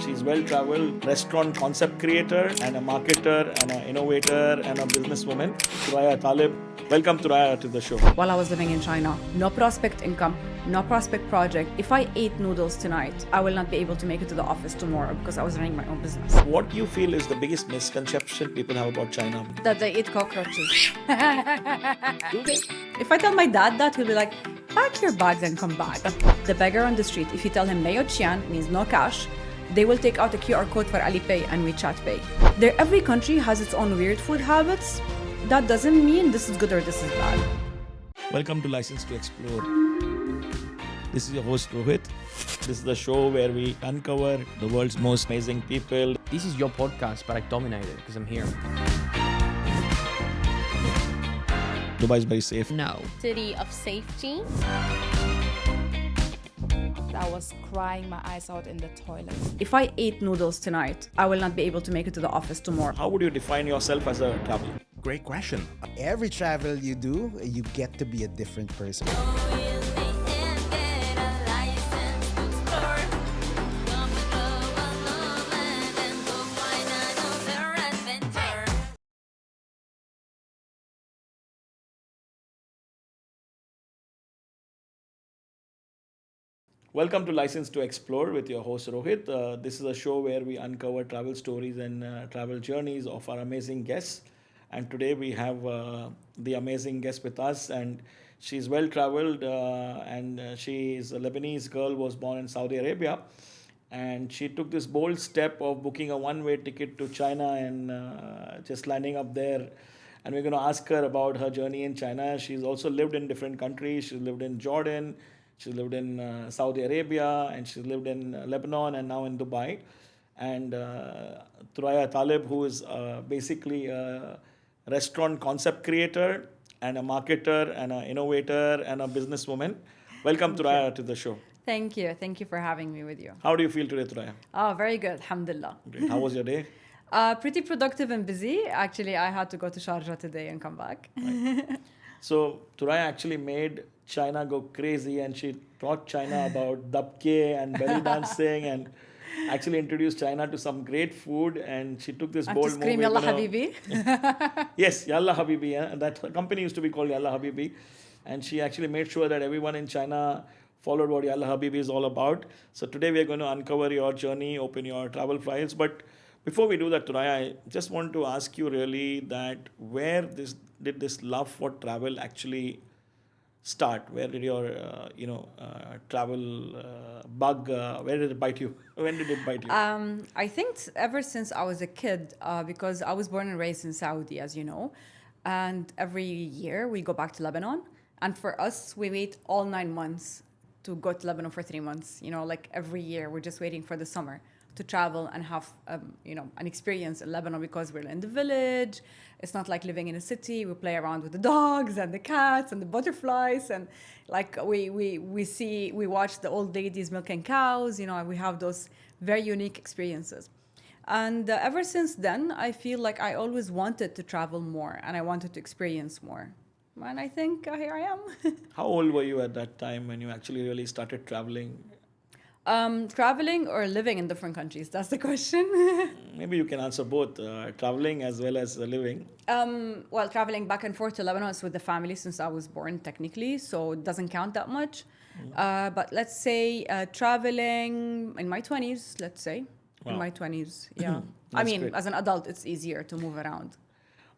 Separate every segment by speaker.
Speaker 1: she's well-traveled restaurant concept creator and a marketer and an innovator and a businesswoman, Thuraya Taleb. Welcome, Thuraya, to the show.
Speaker 2: While I was living in China, no prospect income, no prospect project. If I ate noodles tonight, I will not be able to make it to the office tomorrow because I was running my own business.
Speaker 1: What do you feel is the biggest misconception people have about China?
Speaker 2: That they eat cockroaches. If I tell my dad that, he'll be like, pack your bags and come back. The beggar on the street, if you tell him Mayo Qian means no cash, they will take out a QR code for Alipay and WeChat Pay. Every country has its own weird food habits. That doesn't mean this is good or this is bad.
Speaker 1: Welcome to License to Explore. This is your host Rohit. This is the show where we uncover the world's most amazing people.
Speaker 3: This is your podcast, but I dominate it because I'm here.
Speaker 1: Dubai is very safe.
Speaker 3: No.
Speaker 4: City of safety.
Speaker 5: I was crying my eyes out in the toilet.
Speaker 2: If I ate noodles tonight, I will not be able to make it to the office tomorrow.
Speaker 1: How would you define yourself as a traveler?
Speaker 6: Great question.
Speaker 7: Every travel you do, you get to be a different person.
Speaker 1: Welcome to License to Explore with your host Rohit. This is a show where we uncover travel stories and travel journeys of our amazing guests. And today we have the amazing guest with us, and she's well traveled, and she is a Lebanese girl, was born in Saudi Arabia, and she took this bold step of booking a one-way ticket to China and just landing up there. And we're going to ask her about her journey in China. She's also lived in different countries. She's lived in Jordan. She lived in Saudi Arabia, and she lived in Lebanon, and now in Dubai. And Thuraya Taleb, who is basically a restaurant concept creator and a marketer and an innovator and a businesswoman. Welcome, Thuraya, to the show.
Speaker 2: Thank you. Thank you for having me with you.
Speaker 1: How do you feel today, Thuraya?
Speaker 2: Oh, very good. Alhamdulillah.
Speaker 1: Great. How was your day?
Speaker 2: Pretty productive and busy. Actually, I had to go to Sharjah today and come back.
Speaker 1: Right. So Thuraya actually made China go crazy, and she taught China about dabke and belly dancing, and actually introduced China to some great food. And she took this
Speaker 2: And
Speaker 1: bold
Speaker 2: to
Speaker 1: move.
Speaker 2: scream Yalla Habibi.
Speaker 1: Yes, Yalla Habibi. And that company used to be called Yalla Habibi. And she actually made sure that everyone in China followed what Yalla Habibi is all about. So today we are going to uncover your journey, open your travel files. But before we do that, Thuraya, I just want to ask you really that where did this love for travel actually start? Where did your travel bug, where did it bite you? When did it bite you?
Speaker 2: I think ever since I was a kid, because I was born and raised in Saudi, as you know, and every year we go back to Lebanon. And for us, we wait all 9 months to go to Lebanon for 3 months. You know, like every year, we're just waiting for the summer to travel and have, an experience in Lebanon, because we're in the village. It's not like living in a city. We play around with the dogs and the cats and the butterflies, and like we watch the old ladies milking cows. You know, we have those very unique experiences. And ever since then, I feel like I always wanted to travel more and I wanted to experience more. And I think here I am.
Speaker 1: How old were you at that time when you actually really started traveling?
Speaker 2: Traveling or living in different countries? That's the question.
Speaker 1: Maybe you can answer both, traveling as well as living.
Speaker 2: Well, traveling back and forth to Lebanon is with the family since I was born technically, so it doesn't count that much. But let's say traveling in my 20s, let's say.
Speaker 1: Wow.
Speaker 2: In my 20s, yeah.
Speaker 1: Great.
Speaker 2: As an adult, it's easier to move around.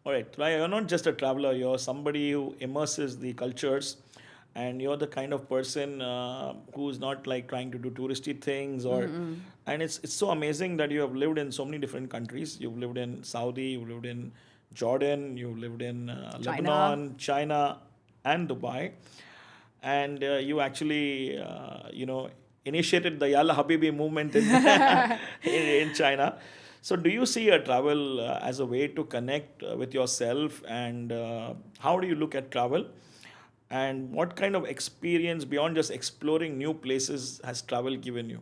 Speaker 1: All right, Thuraya, you're not just a traveler, you're somebody who immerses the cultures, and you're the kind of person who's not like trying to do touristy things and it's so amazing that you have lived in so many different countries. You've lived in Saudi, you've lived in Jordan, you've lived in Lebanon, China, and Dubai. And you actually, initiated the Yalla Habibi movement in China. So do you see a travel as a way to connect with yourself, and how do you look at travel? And what kind of experience beyond just exploring new places has travel given you?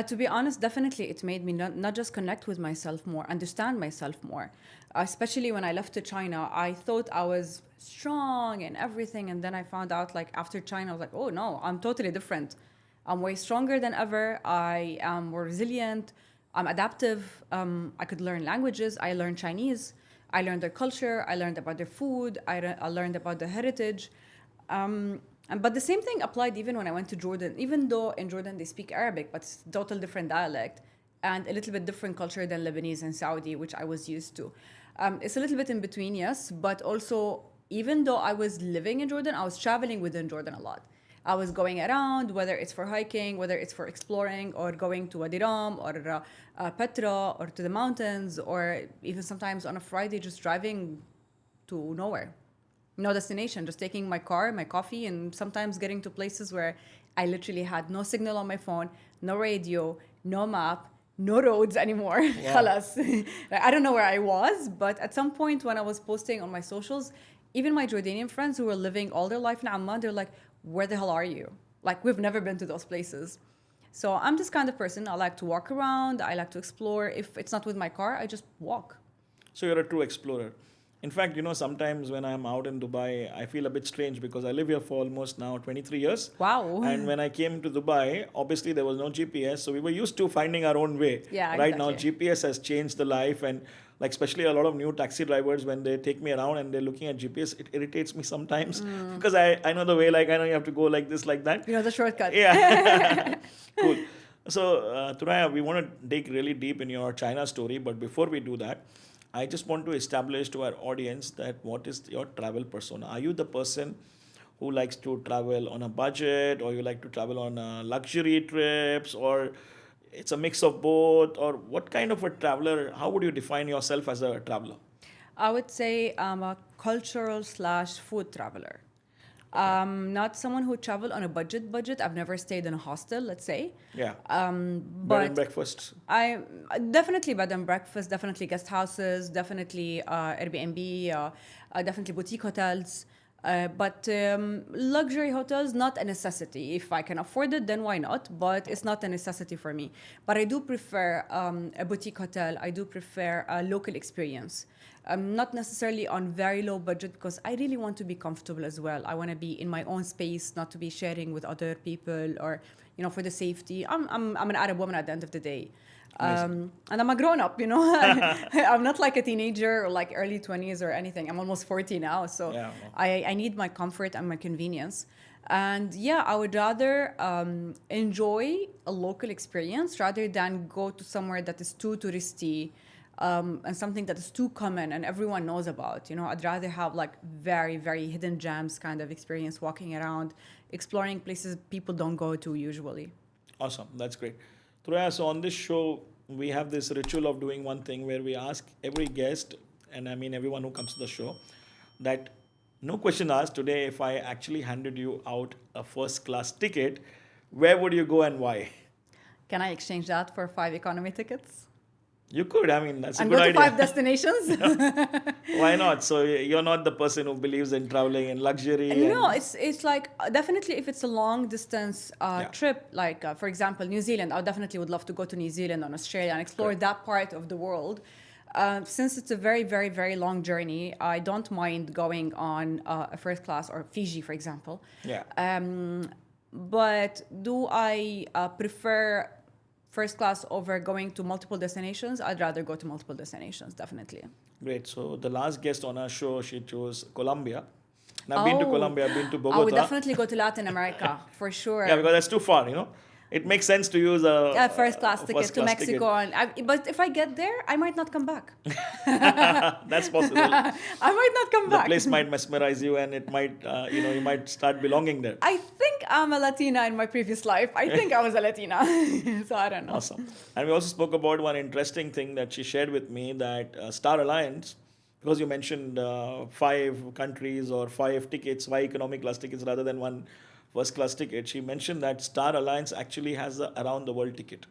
Speaker 2: To be honest, definitely it made me not just connect with myself more, understand myself more. Especially when I left to China, I thought I was strong and everything. And then I found out, like, after China, I was like, oh no, I'm totally different. I'm way stronger than ever. I am more resilient. I'm adaptive. I could learn languages. I learned Chinese. I learned their culture. I learned about their food. I learned about their heritage. But the same thing applied even when I went to Jordan. Even though in Jordan they speak Arabic, but it's total different dialect and a little bit different culture than Lebanese and Saudi, which I was used to. It's a little bit in between, yes, but also even though I was living in Jordan, I was traveling within Jordan a lot. I was going around, whether it's for hiking, whether it's for exploring, or going to Wadi Rum, or Petra, or to the mountains, or even sometimes on a Friday just driving to nowhere. No destination, just taking my car, my coffee, and sometimes getting to places where I literally had no signal on my phone, no radio, no map, no roads anymore. Khalas. I don't know where I was, but at some point when I was posting on my socials, even my Jordanian friends who were living all their life in Amman, they're like, where the hell are you? Like, we've never been to those places. So I'm this kind of person. I like to walk around. I like to explore. If it's not with my car, I just walk.
Speaker 1: So you're a true explorer. In fact, sometimes when I'm out in Dubai, I feel a bit strange because I live here for almost now 23 years.
Speaker 2: Wow.
Speaker 1: And when I came to Dubai, obviously there was no GPS, so we were used to finding our own way.
Speaker 2: Yeah,
Speaker 1: right now,
Speaker 2: exactly.
Speaker 1: GPS has changed the life, and like especially a lot of new taxi drivers, when they take me around and they're looking at GPS, it irritates me sometimes because I know the way. Like I know you have to go like this, like that.
Speaker 2: You know the shortcut.
Speaker 1: Yeah. Cool. So, Thuraya, we want to dig really deep in your China story, but before we do that, I just want to establish to our audience that what is your travel persona? Are you the person who likes to travel on a budget, or you like to travel on luxury trips, or it's a mix of both, or what kind of a traveler? How would you define yourself as a traveler?
Speaker 2: I would say I'm a cultural / food traveler. Not someone who travel on a budget. I've never stayed in a hostel, let's say.
Speaker 1: Yeah. Bed
Speaker 2: But
Speaker 1: and breakfast.
Speaker 2: I definitely bed and breakfast, definitely guest houses, definitely Airbnb, definitely boutique hotels. But luxury hotels, not a necessity. If I can afford it, then why not? But it's not a necessity for me. But I do prefer a boutique hotel. I do prefer a local experience. Not necessarily on very low budget, because I really want to be comfortable as well. I want to be in my own space, not to be sharing with other people, or for the safety. I'm an Arab woman at the end of the day. And I'm a grown up, I'm not like a teenager or like early 20s or anything. I'm almost 40 now. So
Speaker 1: Yeah.
Speaker 2: I need my comfort and my convenience. And yeah, I would rather enjoy a local experience rather than go to somewhere that is too touristy and something that is too common and everyone knows about. I'd rather have like very, very hidden gems kind of experience, walking around, exploring places people don't go to usually.
Speaker 1: Awesome. That's great. Thuraya, so on this show, we have this ritual of doing one thing where we ask every guest, and I mean everyone who comes to the show, that no question asked today, if I actually handed you out a first class ticket, where would you go and why?
Speaker 2: Can I exchange that for 5 economy tickets?
Speaker 1: You could. I mean, that's a
Speaker 2: And
Speaker 1: good
Speaker 2: go to
Speaker 1: idea.
Speaker 2: 5 destinations?
Speaker 1: Why not? So you're not the person who believes in traveling in luxury.
Speaker 2: No,
Speaker 1: and-
Speaker 2: it's like definitely if it's a long distance
Speaker 1: Yeah.
Speaker 2: trip, like for example New Zealand, I definitely would love to go to New Zealand and Australia and explore
Speaker 1: Correct.
Speaker 2: that part of the world. Since it's a very, very, very long journey, I don't mind going on a first class, or Fiji, for example.
Speaker 1: Yeah.
Speaker 2: But do I prefer first class over going to multiple destinations? I'd rather go to multiple destinations, definitely.
Speaker 1: Great. So the last guest on our show, she chose Colombia. And I've been to Colombia, I've been to
Speaker 2: I
Speaker 1: Bogota.
Speaker 2: would definitely go to Latin America, for sure.
Speaker 1: Yeah, because that's too far. It makes sense to use a
Speaker 2: First class ticket to
Speaker 1: first-class
Speaker 2: Mexico. But if I get there, I might not come back.
Speaker 1: That's possible.
Speaker 2: I might not come
Speaker 1: The
Speaker 2: back.
Speaker 1: place might mesmerize you, and it might, you might start belonging there.
Speaker 2: I think I'm a Latina in my previous life. I think I was a Latina. So I don't know.
Speaker 1: Awesome. And we also spoke about one interesting thing that she shared with me, that Star Alliance, because you mentioned 5 countries or 5 tickets, 5 economic class tickets rather than one first class ticket. She mentioned that Star Alliance actually has a around the world ticket.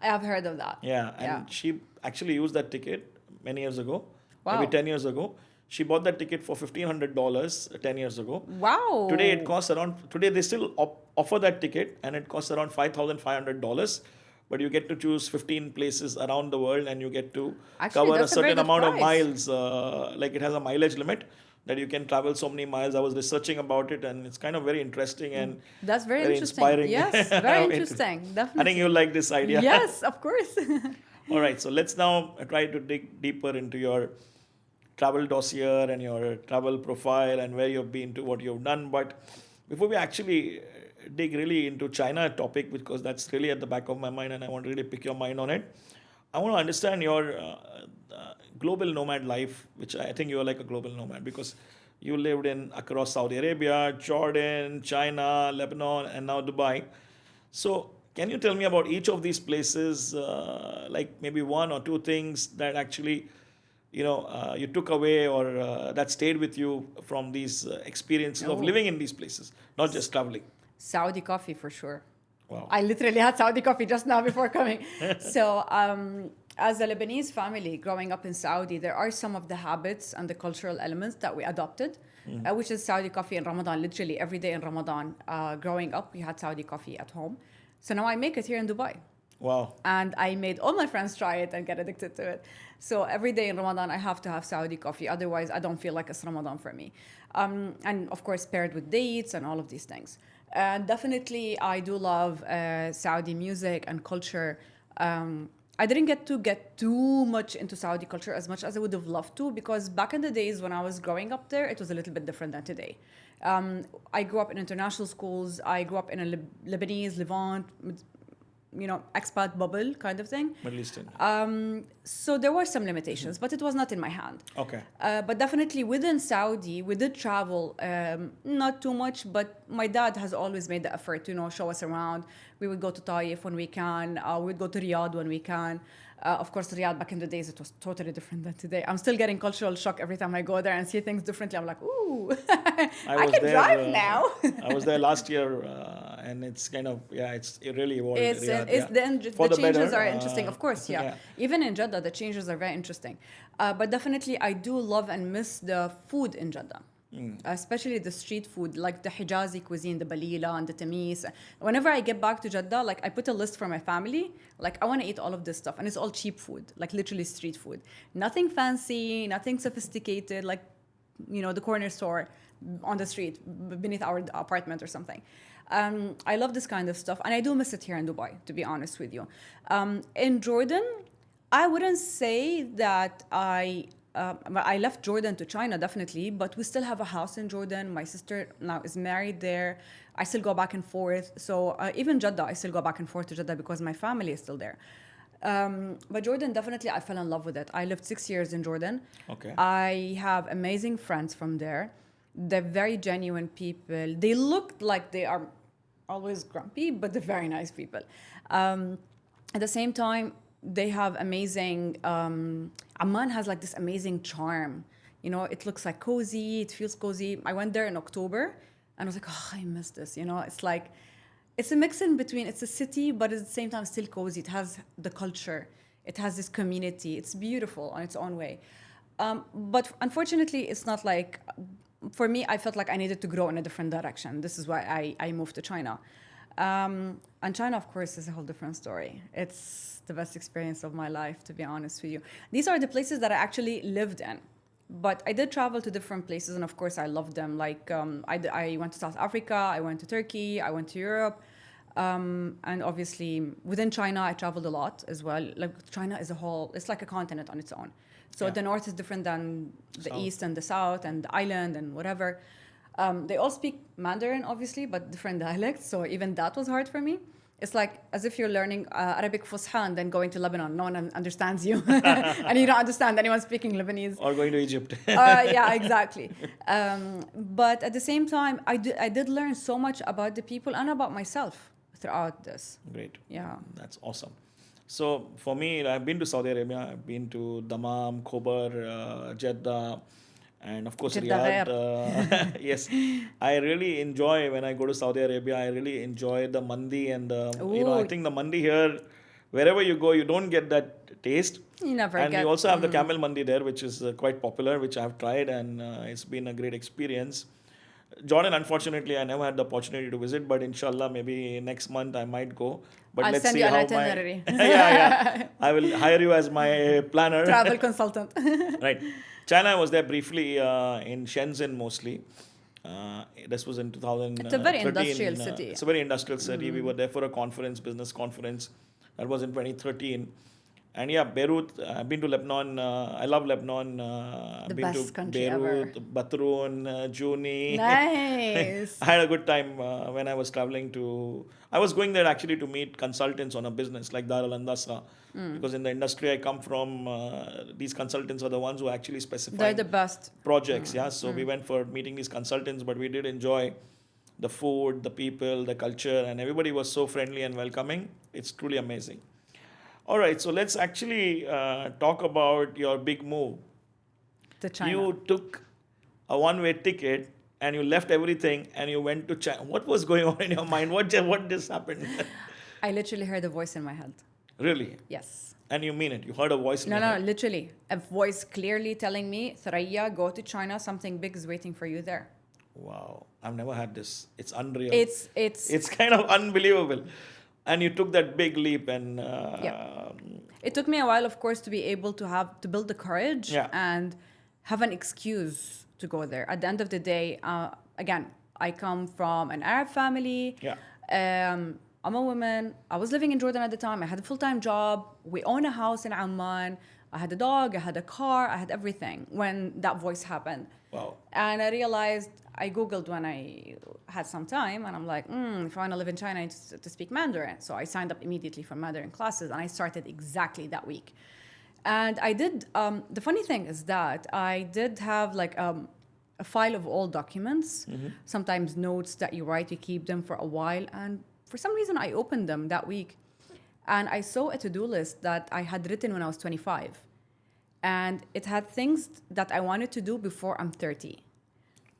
Speaker 2: I have heard of that.
Speaker 1: Yeah, and
Speaker 2: Yeah.
Speaker 1: she actually used that ticket many years ago,
Speaker 2: Wow.
Speaker 1: maybe 10 years ago. She bought that ticket for $1,500 10 years ago.
Speaker 2: Wow.
Speaker 1: Today it costs today they still offer that ticket, and it costs around $5,500. But you get to choose 15 places around the world, and you get to
Speaker 2: Actually,
Speaker 1: cover a
Speaker 2: that's a very
Speaker 1: certain
Speaker 2: good
Speaker 1: amount of
Speaker 2: price.
Speaker 1: miles. Like it has a mileage limit. that you can travel so many miles. I was researching about it, and it's kind of very interesting and
Speaker 2: That's very
Speaker 1: very
Speaker 2: interesting.
Speaker 1: inspiring.
Speaker 2: Yes, very interesting.
Speaker 1: I
Speaker 2: Definitely.
Speaker 1: think you'll like this idea.
Speaker 2: Yes, of course.
Speaker 1: All right, so let's now try to dig deeper into your travel dossier and your travel profile and where you've been to, what you've done. But before we actually dig really into China topic, because that's really at the back of my mind and I want to really pick your mind on it, I want to understand your global nomad life, which I think you're like a global nomad because you lived in across Saudi Arabia, Jordan, China, Lebanon, and now Dubai. So, can you tell me about each of these places, like maybe one or two things that actually, you took away or that stayed with you from these experiences of
Speaker 2: Oh.
Speaker 1: living in these places, not just traveling?
Speaker 2: Saudi coffee for sure.
Speaker 1: Wow.
Speaker 2: I literally had Saudi coffee just now before coming. So, as a Lebanese family growing up in Saudi, there are some of the habits and the cultural elements that we adopted, which is Saudi coffee in Ramadan. Literally every day in Ramadan, growing up, we had Saudi coffee at home. So now I make it here in Dubai.
Speaker 1: Wow.
Speaker 2: And I made all my friends try it and get addicted to it. So every day in Ramadan, I have to have Saudi coffee. Otherwise, I don't feel like it's Ramadan for me. And of course, paired with dates and all of these things. And definitely, I do love Saudi music and culture. I didn't get too much into Saudi culture as much as I would have loved to, because back in the days when I was growing up there, it was a little bit different than today. I grew up in international schools. I grew up in a Lebanese, Levant, expat bubble kind of thing.
Speaker 1: Middle Eastern.
Speaker 2: So there were some limitations, but it was not in my hand.
Speaker 1: Okay.
Speaker 2: But definitely within Saudi, we did travel, not too much, but my dad has always made the effort to, show us around. We would go to Taif when we can. We would go to Riyadh when we can. Of course, Riyadh back in the days, it was totally different than today. I'm still getting cultural shock every time I go there and see things differently. I'm like, ooh, I
Speaker 1: was
Speaker 2: can
Speaker 1: there,
Speaker 2: drive now.
Speaker 1: I was there last year, and it's kind of, it's really evolved. Riyadh,
Speaker 2: The changes
Speaker 1: better,
Speaker 2: are interesting, of course, yeah. Even in Jeddah, the changes are very interesting. But definitely, I do love and miss the food in Jeddah. Especially the street food, like the Hijazi cuisine, the balila and the tamis. Whenever I get back to Jeddah, like I put a list for my family, like I want to eat all of this stuff, and it's all cheap food, like literally street food. Nothing fancy, nothing sophisticated, like the corner store on the street beneath our apartment or something. I love this kind of stuff, and I do miss it here in Dubai, to be honest with you. In Jordan, I wouldn't say that I left Jordan to China, definitely, but we still have a house in Jordan. My sister now is married there. I still go back and forth. So even Jeddah, I still go back and forth to Jeddah because my family is still there. But Jordan, definitely, I fell in love with it. I lived 6 years in Jordan.
Speaker 1: Okay.
Speaker 2: I have amazing friends from there. They're very genuine people. They look like they are always grumpy, but they're very nice people. At the same time, they have amazing, Amman has like this amazing charm. It looks like cozy, it feels cozy. I went there in October and I was like, oh, I miss this. It's like, it's a mix in between. It's a city, but at the same time, still cozy. It has the culture. It has this community. It's beautiful on its own way. But unfortunately, it's not like, for me, I felt like I needed to grow in a different direction. This is why I moved to China. And China, of course, is a whole different story. It's the best experience of my life, to be honest with you. These are the places that I actually lived in. But I did travel to different places, and of course, I loved them. Like, I went to South Africa, I went to Turkey, I went to Europe. And obviously, within China, I traveled a lot as well. Like, China is a whole, it's like a continent on its own. So the north is different than the east and the south and the island and whatever. They all speak Mandarin, obviously, but different dialects. So even that was hard for me. It's like as if you're learning Arabic Fusha and then going to Lebanon. No one understands you. And you don't understand anyone speaking Lebanese.
Speaker 1: Or going to Egypt.
Speaker 2: Yeah, exactly. But at the same time, I did learn so much about the people and about myself throughout this.
Speaker 1: Great.
Speaker 2: Yeah.
Speaker 1: That's awesome. So for me, I've been to Saudi Arabia. I've been to Dammam, Khobar, Jeddah, and of course
Speaker 2: Jeddah
Speaker 1: Riyadh. Yes, I really enjoy when I go to Saudi Arabia. I really enjoy the mandi and I
Speaker 2: Ooh.
Speaker 1: think the mandi here, wherever you go, you don't get that taste.
Speaker 2: You never
Speaker 1: And
Speaker 2: get.
Speaker 1: you also have the camel mandi there, which is quite popular, which I've tried, and it's been a great experience. Jordan, unfortunately, I never had the opportunity to visit, but inshallah, maybe next month I might go. But
Speaker 2: I'll
Speaker 1: let's
Speaker 2: send
Speaker 1: see
Speaker 2: you an
Speaker 1: how
Speaker 2: itinerary.
Speaker 1: yeah. I will hire you as my planner.
Speaker 2: Travel consultant.
Speaker 1: Right. China, I was there briefly in Shenzhen mostly. This was in 2013.
Speaker 2: It's a very industrial city.
Speaker 1: It's a very industrial city. We were there for a conference, business conference. That was in 2013. And yeah, Beirut, I've been to Lebanon. I love Lebanon.
Speaker 2: The
Speaker 1: I've been
Speaker 2: best
Speaker 1: to
Speaker 2: country
Speaker 1: Beirut,
Speaker 2: ever.
Speaker 1: Batroun, Juni.
Speaker 2: Nice.
Speaker 1: I had a good time when I was traveling to. I was going there actually to meet consultants on a business like Dar al Andasa. Because in the industry I come from, these consultants are the ones who actually specify
Speaker 2: They're the best.
Speaker 1: projects. Yeah, so we went for meeting these consultants, but we did enjoy the food, the people, the culture, and everybody was so friendly and welcoming. It's truly amazing. All right, so let's actually talk about your big move.
Speaker 2: To China.
Speaker 1: You took a one-way ticket and you left everything and you went to China. What was going on in your mind? What just happened?
Speaker 2: I literally heard a voice in my head.
Speaker 1: Really?
Speaker 2: Yes.
Speaker 1: And you mean it? You heard a voice in
Speaker 2: No,
Speaker 1: your
Speaker 2: no,
Speaker 1: head?
Speaker 2: literally. A voice clearly telling me, Thuraya, go to China. Something big is waiting for you there.
Speaker 1: Wow, I've never had this. It's unreal.
Speaker 2: It's
Speaker 1: Kind of unbelievable. And you took that big leap and
Speaker 2: Yeah. It took me a while, of course, to be able to build the courage
Speaker 1: Yeah.
Speaker 2: and have an excuse to go there. At the end of the day, again, I come from an Arab family.
Speaker 1: Yeah.
Speaker 2: I'm a woman. I was living in Jordan at the time. I had a full-time job. We own a house in Amman. I had a dog. I had a car. I had everything when that voice happened.
Speaker 1: Wow.
Speaker 2: And I realized, I Googled when I had some time, and I'm like, if I want to live in China, I need to speak Mandarin. So I signed up immediately for Mandarin classes, and I started exactly that week. And I did, the funny thing is that I did have like a file of all documents, sometimes notes that you write, you keep them for a while. And for some reason, I opened them that week, and I saw a to-do list that I had written when I was 25. And it had things that I wanted to do before I'm 30.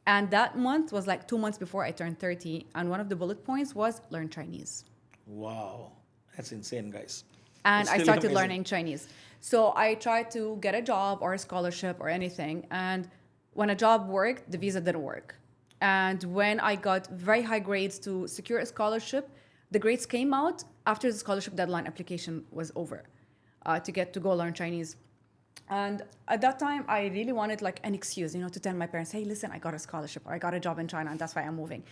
Speaker 2: And that month was like 2 months before I turned 30. And one of the bullet points was learn Chinese.
Speaker 1: Wow. That's insane, guys.
Speaker 2: And
Speaker 1: It's
Speaker 2: I
Speaker 1: really
Speaker 2: started
Speaker 1: amazing.
Speaker 2: learning Chinese. So I tried to get a job or a scholarship or anything. And when a job worked, the visa didn't work. And when I got very high grades to secure a scholarship, the grades came out after the scholarship deadline application was over to get to go learn Chinese. And at that time, I really wanted like an excuse, to tell my parents, hey, listen, I got a scholarship or I got a job in China and that's why I'm moving.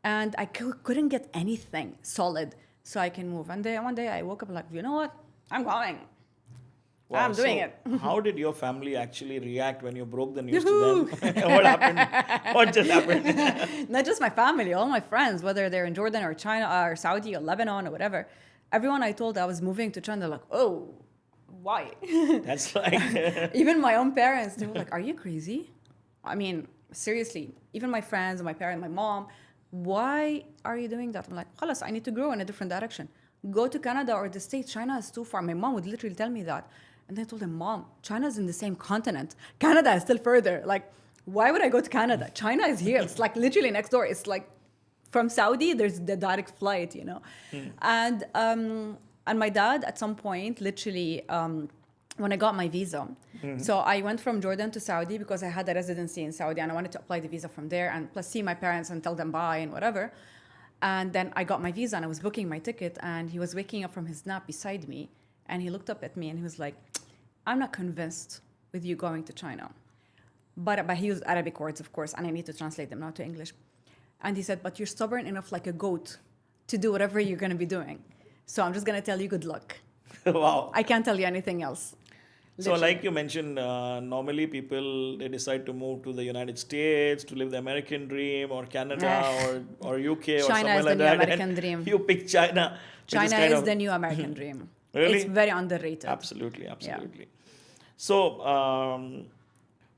Speaker 2: And I couldn't get anything solid so I can move. And then one day I woke up like, you know what? I'm going.
Speaker 1: Wow,
Speaker 2: I'm doing
Speaker 1: so
Speaker 2: it.
Speaker 1: How did your family actually react when you broke the news to them? What happened? What just happened?
Speaker 2: Not just my family, all my friends, whether they're in Jordan or China or Saudi or Lebanon or whatever. Everyone I told I was moving to China, they're like, oh, why?
Speaker 1: That's like,
Speaker 2: Even my own parents, they were like, are you crazy? I mean, seriously, even my friends, my parents, my mom, why are you doing that? I'm like, khalas, I need to grow in a different direction. Go to Canada or the States. China is too far. My mom would literally tell me that. And then I told them, Mom, China's in the same continent. Canada is still further. Like, why would I go to Canada? China is here. It's like literally next door. It's like from Saudi, there's the direct flight, And my dad, at some point, literally, when I got my visa, so I went from Jordan to Saudi because I had a residency in Saudi and I wanted to apply the visa from there and plus see my parents and tell them bye and whatever. And then I got my visa and I was booking my ticket and he was waking up from his nap beside me and he looked up at me and he was like, I'm not convinced with you going to China. But he used Arabic words, of course, and I need to translate them now to English. And he said, but you're stubborn enough like a goat to do whatever you're going to be doing. So I'm just going to tell you good luck.
Speaker 1: wow.
Speaker 2: I can't tell you anything else.
Speaker 1: So,
Speaker 2: Literally.
Speaker 1: like you mentioned, normally people, they decide to move to the United States to live the American dream or Canada or UK or
Speaker 2: China
Speaker 1: somewhere
Speaker 2: is the
Speaker 1: like
Speaker 2: new
Speaker 1: that.
Speaker 2: American
Speaker 1: And
Speaker 2: dream.
Speaker 1: You pick China. which
Speaker 2: China
Speaker 1: kind
Speaker 2: is
Speaker 1: of-
Speaker 2: the new American dream.
Speaker 1: Really?
Speaker 2: It's very underrated.
Speaker 1: Absolutely. So,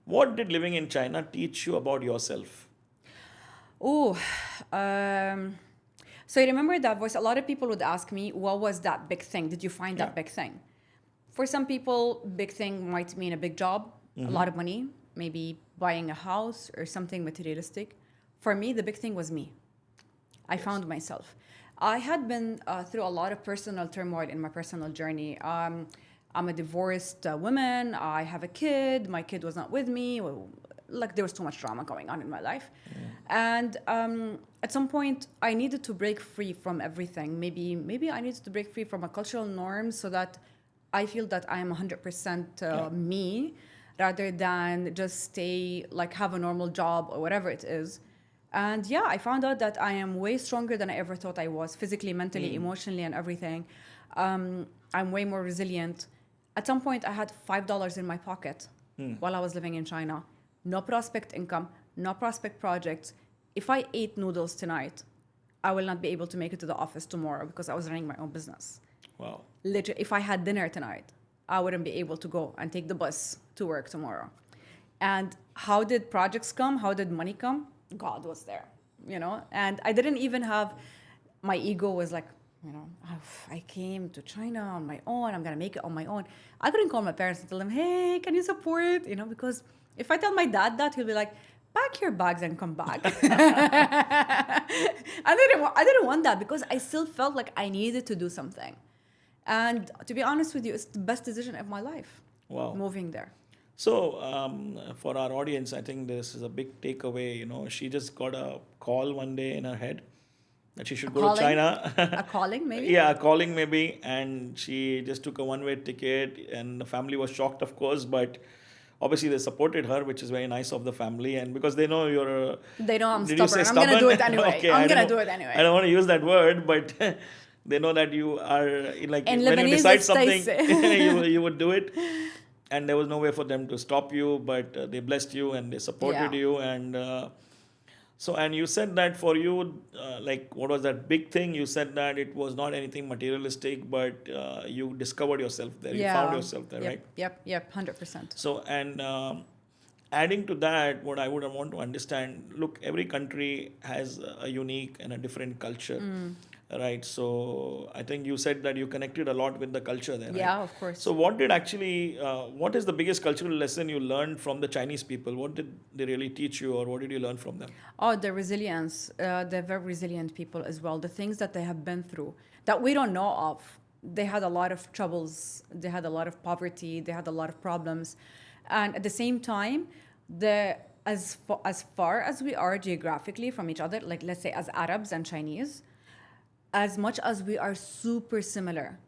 Speaker 1: what did living in China teach you about yourself?
Speaker 2: Oh, so I remember that voice. A lot of people would ask me, what was that big thing? Did you find that big thing? For some people, big thing might mean a big job, a lot of money, maybe buying a house or something materialistic. For me, the big thing was me. I found myself. I had been through a lot of personal turmoil in my personal journey. I'm a divorced woman. I have a kid. My kid was not with me. Like there was too much drama going on in my life. And at some point, I needed to break free from everything. Maybe I needed to break free from a cultural norm so that I feel that I am 100% me rather than just stay, like have a normal job or whatever it is. And yeah, I found out that I am way stronger than I ever thought I was, physically, mentally, emotionally, and everything. I'm way more resilient. At some point, I had $5 in my pocket while I was living in China. No prospect income, no prospect projects. If I ate noodles tonight, I will not be able to make it to the office tomorrow because I was running my own business.
Speaker 1: Wow.
Speaker 2: Literally, if I had dinner tonight, I wouldn't be able to go and take the bus to work tomorrow. And how did projects come? How did money come? God was there, And I didn't even have, my ego was like, I came to China on my own. I'm going to make it on my own. I couldn't call my parents and tell them, hey, can you support? Because if I tell my dad that, he'll be like, pack your bags and come back. I didn't want that because I still felt like I needed to do something. And to be honest with you, it's the best decision of my life.
Speaker 1: Wow.
Speaker 2: Moving there.
Speaker 1: So, for our audience, I think this is a big takeaway. She just got a call one day in her head that she should go to China.
Speaker 2: A calling, maybe?
Speaker 1: Yeah, a calling maybe. And she just took a one-way ticket, and the family was shocked, of course, but obviously they supported her, which is very nice of the family. And because they know you're...
Speaker 2: They know I'm
Speaker 1: did you
Speaker 2: stubborn.
Speaker 1: say
Speaker 2: I'm going to do it
Speaker 1: stubborn?
Speaker 2: anyway.
Speaker 1: Okay,
Speaker 2: I'm going to do it anyway.
Speaker 1: I don't want to use that word, but they know that you are, like,
Speaker 2: In
Speaker 1: when
Speaker 2: Lebanese,
Speaker 1: you decide
Speaker 2: it's
Speaker 1: something,
Speaker 2: taisi.
Speaker 1: you would do it. And there was no way for them to stop you, but they blessed you and they supported
Speaker 2: Yeah.
Speaker 1: you. And and you said that for you, like, what was that big thing? You said that it was not anything materialistic, but you discovered yourself there. You found yourself there, right?
Speaker 2: Yep, 100%.
Speaker 1: So, and adding to that, what I would want to understand, look, every country has a unique and a different culture, right? So I think you said that you connected a lot with the culture there,
Speaker 2: Yeah,
Speaker 1: right?
Speaker 2: of course.
Speaker 1: So what did actually, what is the biggest cultural lesson you learned from the Chinese people? What did they really teach you, or what did you learn from them?
Speaker 2: Oh, their resilience. They're very resilient people as well. The things that they have been through that we don't know of. They had a lot of troubles. They had a lot of poverty. They had a lot of problems. And at the same time, as far as we are geographically from each other, like let's say as Arabs and Chinese, as much as we are super similar,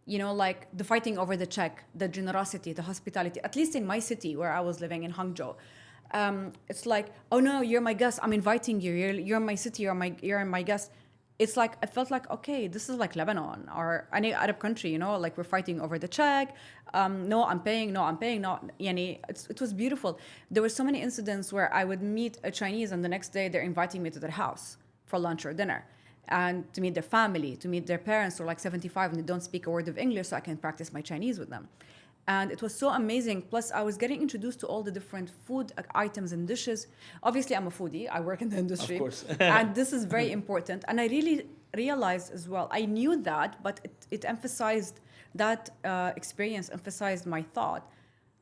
Speaker 2: like the fighting over the check, the generosity, the hospitality, at least in my city where I was living in Hangzhou, it's like, oh no, you're my guest, I'm inviting you, you're in my city, you're my guest. It's like, I felt like, okay, this is like Lebanon or any Arab country, like we're fighting over the check. No, I'm paying. Yani, it was beautiful. There were so many incidents where I would meet a Chinese and the next day they're inviting me to their house for lunch or dinner and to meet their family, to meet their parents who are like 75 and they don't speak a word of English, so I can practice my Chinese with them. And it was so amazing. Plus, I was getting introduced to all the different food items and dishes. Obviously, I'm a foodie. I work in the industry.
Speaker 1: Of course.
Speaker 2: And this is very important. And I really realized as well, I knew that, but it emphasized, that experience emphasized my thought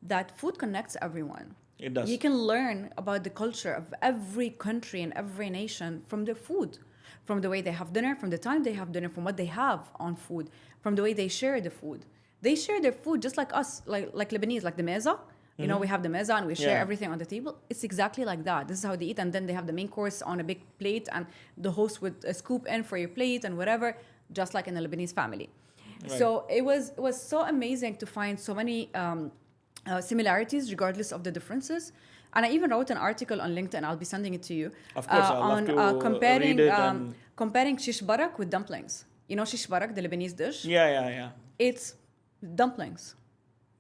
Speaker 2: that food connects everyone.
Speaker 1: It does.
Speaker 2: You can learn about the culture of every country and every nation from their food, from the way they have dinner, from the time they have dinner, from what they have on food, from the way they share the food. They share their food just like us, like Lebanese, like the meza. We have the meza and we share everything on the table. It's exactly like that. This is how they eat. And then they have the main course on a big plate and the host would scoop in for your plate and whatever, just like in a Lebanese family. Right. So it was so amazing to find so many similarities regardless of the differences. And I even wrote an article on LinkedIn. I'll be sending it to you.
Speaker 1: Of course, I'd love to
Speaker 2: comparing
Speaker 1: read it
Speaker 2: comparing shish barak with dumplings. Shish barak, the Lebanese dish.
Speaker 1: Yeah.
Speaker 2: It's dumplings.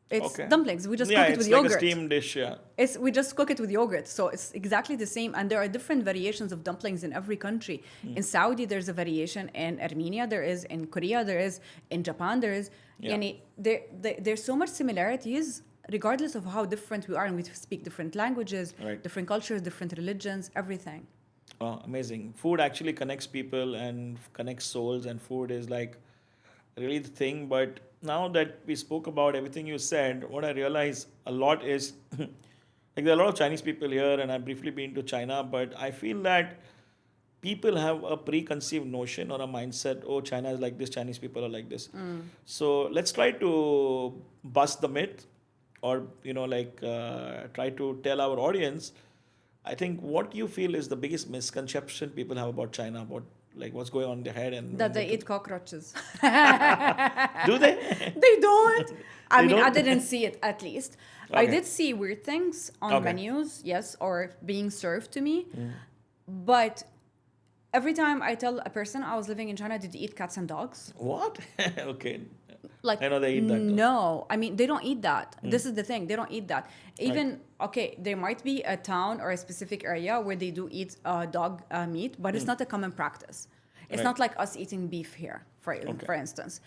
Speaker 2: It's
Speaker 1: Okay.
Speaker 2: dumplings. We just cook it with yogurt.
Speaker 1: It's like a steamed dish, yeah.
Speaker 2: We just cook it with yogurt. So it's exactly the same. And there are different variations of dumplings in every country. In Saudi, there's a variation. In Armenia, there is. In Korea, there is. In Japan, there is.
Speaker 1: Yeah.
Speaker 2: There's so much similarities regardless of how different we are. And we speak different languages,
Speaker 1: Right.
Speaker 2: different cultures, different religions, everything.
Speaker 1: Oh, amazing. Food actually connects people and connects souls, and food is like really the thing. But now that we spoke about everything you said, what I realize a lot is like there are a lot of Chinese people here, and I've briefly been to China, but I feel that people have a preconceived notion or a mindset, oh, China is like this, Chinese people are like this. So let's try to bust the myth, or try to tell our audience, I think, what you feel is the biggest misconception people have about China, about like what's going on in their head. And
Speaker 2: That they eat cockroaches.
Speaker 1: do they?
Speaker 2: They don't. I
Speaker 1: They
Speaker 2: mean, I
Speaker 1: don't?
Speaker 2: didn't see it at least. I
Speaker 1: Okay.
Speaker 2: did see weird things on
Speaker 1: Okay.
Speaker 2: menus, yes, or being served to me.
Speaker 1: Mm.
Speaker 2: But every time I tell a person I was living in China, did you eat cats and dogs?
Speaker 1: What? Okay.
Speaker 2: Like,
Speaker 1: I know they eat that though.
Speaker 2: no. I mean, they don't eat that. This is the thing. They don't eat that. Even, okay, there might be a town or a specific area where they do eat dog meat, but it's not a common practice. It's
Speaker 1: Right.
Speaker 2: not like us eating beef here, for instance.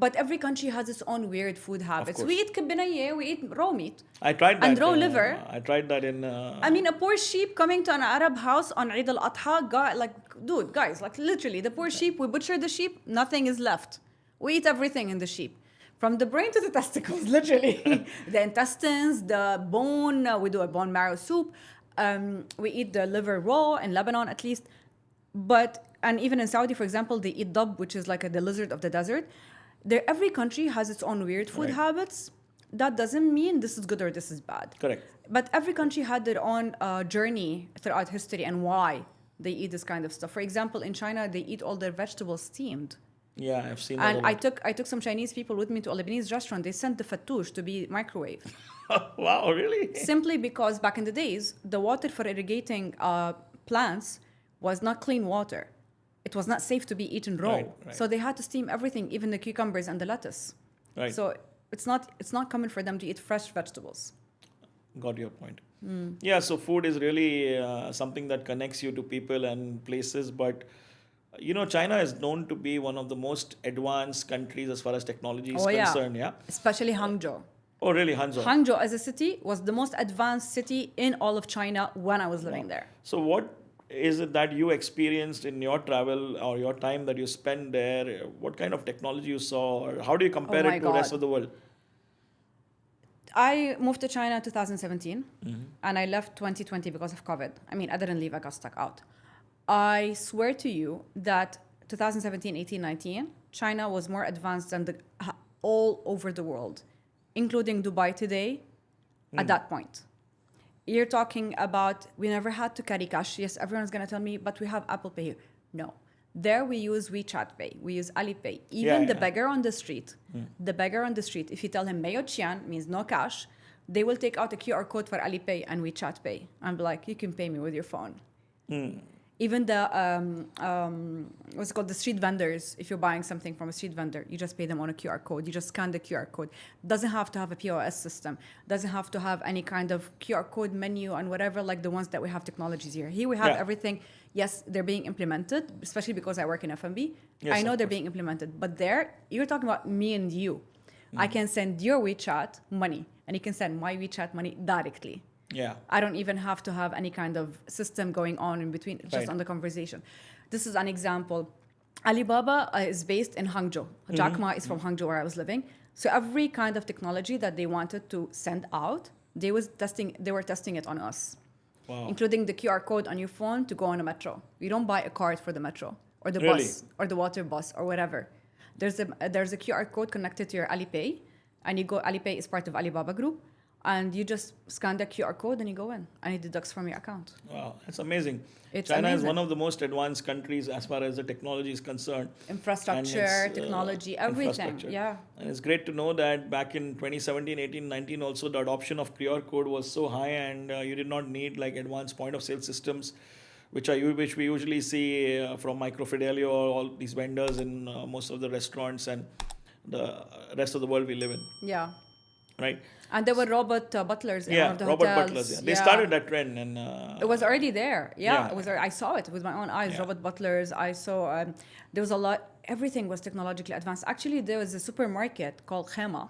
Speaker 2: But every country has its own weird food habits.
Speaker 1: course.
Speaker 2: We eat kabinaye, we eat raw meat.
Speaker 1: I tried that.
Speaker 2: And raw liver.
Speaker 1: I tried that in.
Speaker 2: I mean, a poor sheep coming to an Arab house on Eid al-Adha, guys, like literally, the poor sheep, we butcher the sheep, nothing is left. We eat everything in the sheep. From the brain to the testicles, literally. The intestines, the bone, we do a bone marrow soup. We eat the liver raw, in Lebanon at least. And even in Saudi, for example, they eat dub, which is like the lizard of the desert. Every country has its own weird food habits. That doesn't mean this is good or this is bad.
Speaker 1: Correct.
Speaker 2: But every country had their own journey throughout history and why they eat this kind of stuff. For example, in China, they eat all their vegetables steamed.
Speaker 1: Yeah, I've seen that.
Speaker 2: And I took some Chinese people with me to a Lebanese restaurant. They sent the fattoush to be microwaved.
Speaker 1: Wow, really?
Speaker 2: Simply because back in the days, the water for irrigating plants was not clean water. It was not safe to be eaten raw.
Speaker 1: Right.
Speaker 2: So they had to steam everything, even the cucumbers and the lettuce.
Speaker 1: Right.
Speaker 2: So it's not common for them to eat fresh vegetables.
Speaker 1: Got your point. Yeah, so food is really something that connects you to people and places. But, China is known to be one of the most advanced countries as far as technology is concerned. Yeah.
Speaker 2: Especially Hangzhou.
Speaker 1: Oh, really? Hangzhou.
Speaker 2: Hangzhou as a city was the most advanced city in all of China when I was living there.
Speaker 1: So what is it that you experienced in your travel or your time that you spent there? What kind of technology you saw? Or how do you compare
Speaker 2: my
Speaker 1: it to the rest
Speaker 2: God.
Speaker 1: of the world?
Speaker 2: I moved to China in 2017 and I left 2020 because of COVID. I mean, I didn't leave, I got stuck out. I swear to you that 2017, 18, 19, China was more advanced than all over the world, including Dubai today at that point. You're talking about, we never had to carry cash. Yes, everyone's going to tell me, but we have Apple Pay here. No. There we use WeChat Pay. We use Alipay. Even the beggar on the street, if you tell him Mayo Qian, means no cash, they will take out a QR code for Alipay and WeChat Pay and be like, you can pay me with your phone. Even the, what's it called, the street vendors, if you're buying something from a street vendor, you just pay them on a QR code. You just scan the QR code. Doesn't have to have a POS system. Doesn't have to have any kind of QR code menu and whatever, like the ones that we have technologies here. Here we have everything. Yes, they're being implemented, especially because I work in F&B.
Speaker 1: Yes,
Speaker 2: I know
Speaker 1: of
Speaker 2: they're
Speaker 1: course.
Speaker 2: being implemented. But there, you're talking about me and you. I can send your WeChat money, and you can send my WeChat money directly.
Speaker 1: Yeah.
Speaker 2: I don't even have to have any kind of system going on in between, just
Speaker 1: Right.
Speaker 2: on the conversation. This is an example. Alibaba is based in Hangzhou. Jack Ma is from Hangzhou, where I was living. So every kind of technology that they wanted to send out, they were testing it on us, including the QR code on your phone to go on a metro. You don't buy a card for the metro or the
Speaker 1: Really?
Speaker 2: bus or the water bus or whatever. There's a QR code connected to your Alipay, and you go. Alipay is part of Alibaba Group. And you just scan the QR code and you go in and it deducts from your account.
Speaker 1: Wow, that's amazing.
Speaker 2: It's
Speaker 1: China is
Speaker 2: amazing.
Speaker 1: one of the most advanced countries as far as the technology is concerned.
Speaker 2: Infrastructure,
Speaker 1: And it's,
Speaker 2: technology, everything.
Speaker 1: infrastructure.
Speaker 2: Yeah.
Speaker 1: And it's great to know that back in 2017, 18, 19 also the adoption of QR code was so high and you did not need like advanced point of sale systems which we usually see from Microfidelio or all these vendors in most of the restaurants and the rest of the world we live in.
Speaker 2: Yeah.
Speaker 1: Right?
Speaker 2: And there were robot butlers in one of the
Speaker 1: robot
Speaker 2: hotels.
Speaker 1: butlers. Yeah. They started that trend and
Speaker 2: It was already there.
Speaker 1: Yeah.
Speaker 2: It was. I saw it with my own eyes.
Speaker 1: Yeah.
Speaker 2: Robot butlers. I saw. There was a lot. Everything was technologically advanced. Actually, there was a supermarket called Khema.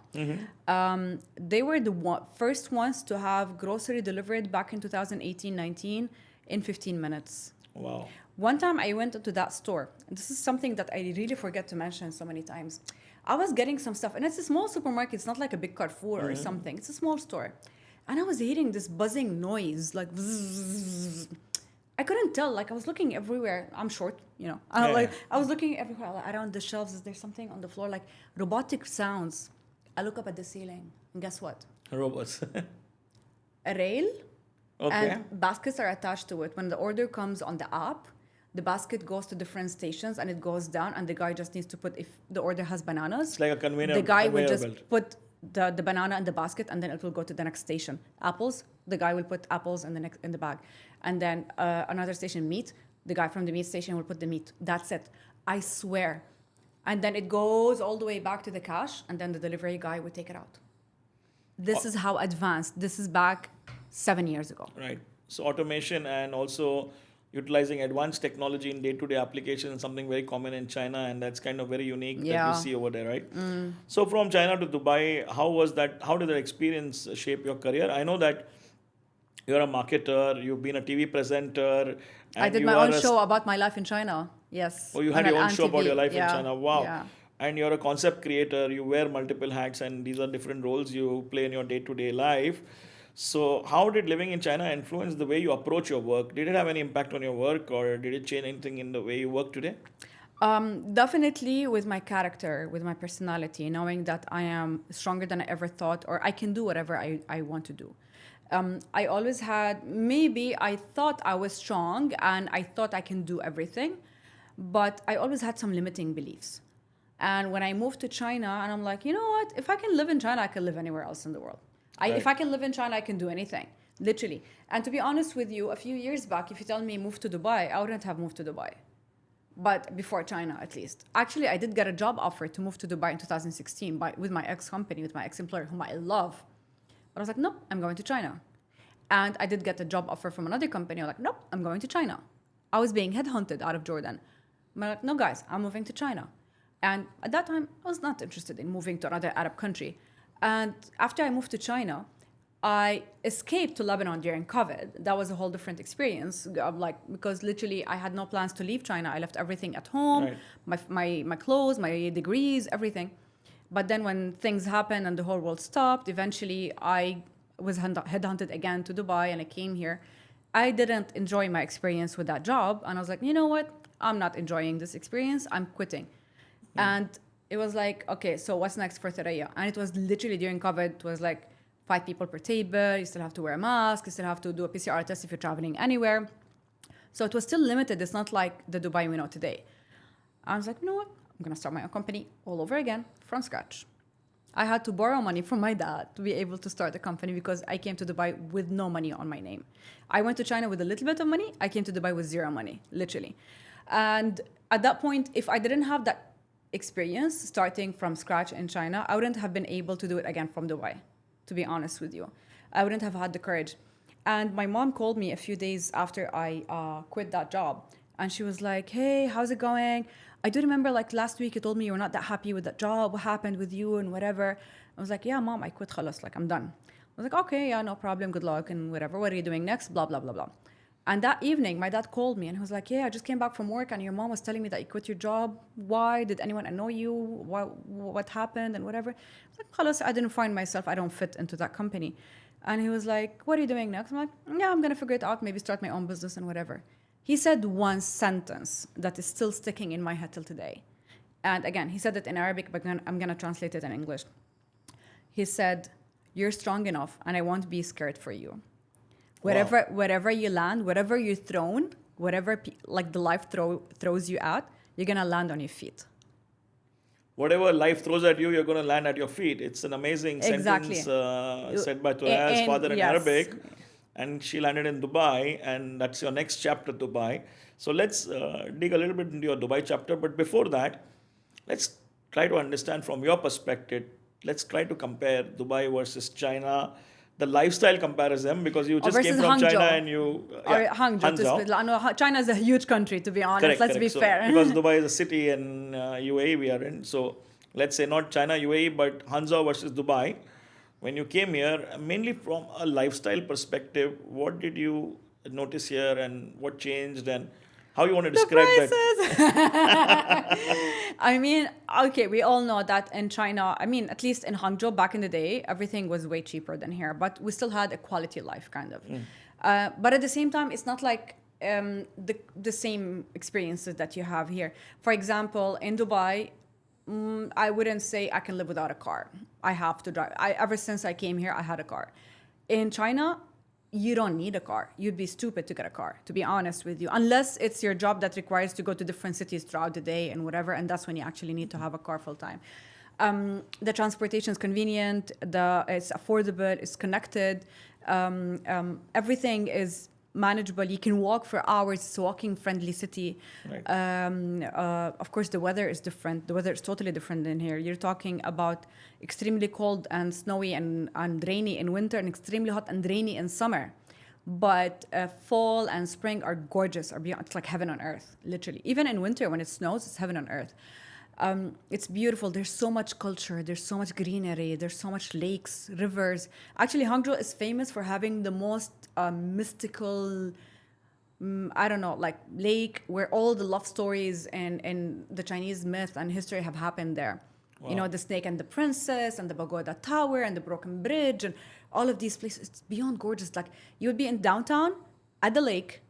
Speaker 2: They were the first ones to have grocery delivered back in 2018-19 in 15 minutes.
Speaker 1: wow.
Speaker 2: One time I went into that store. This is something that I really forget to mention so many times. I was getting some stuff, and it's a small supermarket. It's not like a big Carrefour or something. It's a small store. And I was hearing this buzzing noise, like bzzz. I couldn't tell. Like I was looking everywhere. I'm short, you know. I was looking everywhere, like, around the shelves. Is there something on the floor? Like robotic sounds. I look up at the ceiling, and guess what?
Speaker 1: Robots.
Speaker 2: A rail
Speaker 1: Okay.
Speaker 2: and baskets are attached to it. When the order comes on the app, the basket goes to different stations and it goes down, and the guy just needs to put, if the order has bananas,
Speaker 1: It's like a
Speaker 2: the guy will
Speaker 1: conveyor
Speaker 2: just
Speaker 1: belt.
Speaker 2: put the banana in the basket, and then it will go to the next station. Apples, the guy will put apples in the bag. And then another station, meat, the guy from the meat station will put the meat. That's it. I swear. And then it goes all the way back to the cash, and then the delivery guy would take it out. This is how advanced. This is back 7 years ago.
Speaker 1: Right. So automation and also utilizing advanced technology in day-to-day application is something very common in China, and that's kind of very unique that
Speaker 2: Yeah.
Speaker 1: you see over there, right? So from China to Dubai, how was that? How did that experience shape your career? I know that you're a marketer, you've been a TV presenter, and
Speaker 2: I did
Speaker 1: you
Speaker 2: my
Speaker 1: are
Speaker 2: own
Speaker 1: a
Speaker 2: show about my life in China. Yes.
Speaker 1: Oh, you had
Speaker 2: on
Speaker 1: your
Speaker 2: an
Speaker 1: own show about
Speaker 2: TV.
Speaker 1: your life in
Speaker 2: Yeah.
Speaker 1: China. Wow.
Speaker 2: Yeah.
Speaker 1: And you're a concept creator. You wear multiple hats, and these are different roles you play in your day-to-day life. So, how did living in China influence the way you approach your work? Did it have any impact on your work, or did it change anything in the way you work today?
Speaker 2: Definitely with my character, with my personality, knowing that I am stronger than I ever thought, or I can do whatever I want to do. I always had, maybe I thought I was strong and I thought I can do everything, but I always had some limiting beliefs. And when I moved to China, and I'm like, you know what? If I can live in China, I can live anywhere else in the world. If I can live in China, I can do anything, literally. And to be honest with you, a few years back, if you tell me move to Dubai, I wouldn't have moved to Dubai. But before China, at least. Actually, I did get a job offer to move to Dubai in 2016 with my ex-company, with my ex-employer, whom I love. But I was like, nope, I'm going to China. And I did get a job offer from another company. I was like, nope, I'm going to China. I was being headhunted out of Jordan. I'm like, no, guys, I'm moving to China. And at that time, I was not interested in moving to another Arab country. And after I moved to China, I escaped to Lebanon during COVID. That was a whole different experience. Because literally I had no plans to leave China. I left everything at home, my clothes, my degrees, everything. But then when things happened and the whole world stopped, eventually I was headhunted again to Dubai, and I came here. I didn't enjoy my experience with that job. And I was like, you know what? I'm not enjoying this experience. I'm quitting. And it was like, okay, so what's next for Thuraya? And it was literally during COVID, it was like 5 people per table. You still have to wear a mask. You still have to do a PCR test if you're traveling anywhere. So it was still limited. It's not like the Dubai we know today. I was like, you know what? I'm going to start my own company all over again from scratch. I had to borrow money from my dad to be able to start a company because I came to Dubai with no money on my name. I went to China with a little bit of money. I came to Dubai with zero money, literally. And at that point, if I didn't have that experience starting from scratch in China, I wouldn't have been able to do it again from Dubai, to be honest with you. I wouldn't have had the courage. And my mom called me a few days after I quit that job. And she was like, hey, how's it going? I do remember like last week you told me you were not that happy with that job. What happened with you and whatever? I was like, yeah, mom, I quit khalas, like I'm done. I was like, okay, yeah, no problem, good luck and whatever. What are you doing next? Blah, blah, blah, blah. And that evening, my dad called me and he was like, yeah, I just came back from work and your mom was telling me that you quit your job. Why? Did anyone annoy you? What happened and whatever? I was like, khalas, I didn't find myself. I don't fit into that company. And he was like, what are you doing next? I'm like, yeah, I'm going to figure it out. Maybe start my own business and whatever. He said one sentence that is still sticking in my head till today. And again, he said it in Arabic, but I'm going to translate it in English. He said, you're strong enough and I won't be scared for you. Wherever you land, wherever you're thrown, whatever like the life throws you at, you're going to land on your feet.
Speaker 1: Whatever life throws at you, you're going to land at your feet. It's an amazing sentence said by Thuraya's father in Arabic. And she landed in Dubai, and that's your next chapter, Dubai. So let's dig a little bit into your Dubai chapter. But before that, let's try to understand from your perspective. Let's try to compare Dubai versus China, the lifestyle comparison, because you just came from
Speaker 2: Hangzhou.
Speaker 1: China and you...
Speaker 2: Hangzhou. China is a huge country, to be honest. Let's be fair.
Speaker 1: Because Dubai is a city and UAE we are in. So let's say not China, UAE, but Hangzhou versus Dubai. When you came here, mainly from a lifestyle perspective, what did you notice here and what changed and how you want to describe that?
Speaker 2: I mean, okay, we all know that in China, I mean, at least in Hangzhou back in the day, everything was way cheaper than here, but we still had a quality life kind of. But at the same time, it's not like the same experiences that you have here. For example, in Dubai, I wouldn't say I can live without a car. I have to drive. Ever since I came here, I had a car. In China, you don't need a car. You'd be stupid to get a car, to be honest with you, unless it's your job that requires to go to different cities throughout the day and whatever, and that's when you actually need to have a car full time. The transportation is convenient, it's affordable, it's connected, everything is manageable. You can walk for hours. It's a walking friendly city.
Speaker 1: Right.
Speaker 2: Of course, the weather is different. The weather is totally different in here. You're talking about extremely cold and snowy and rainy in winter, and extremely hot and rainy in summer. But fall and spring are gorgeous. It's like heaven on earth, literally. Even in winter, when it snows, it's heaven on earth. It's beautiful. There's so much culture. There's so much greenery. There's so much lakes, rivers. Actually, Hangzhou is famous for having the most mystical, I don't know, like lake where all the love stories and the Chinese myth and history have happened there.
Speaker 1: Wow.
Speaker 2: You know, the snake and the princess and the pagoda tower and the broken bridge and all of these places. It's beyond gorgeous. Like you would be in downtown at the lake,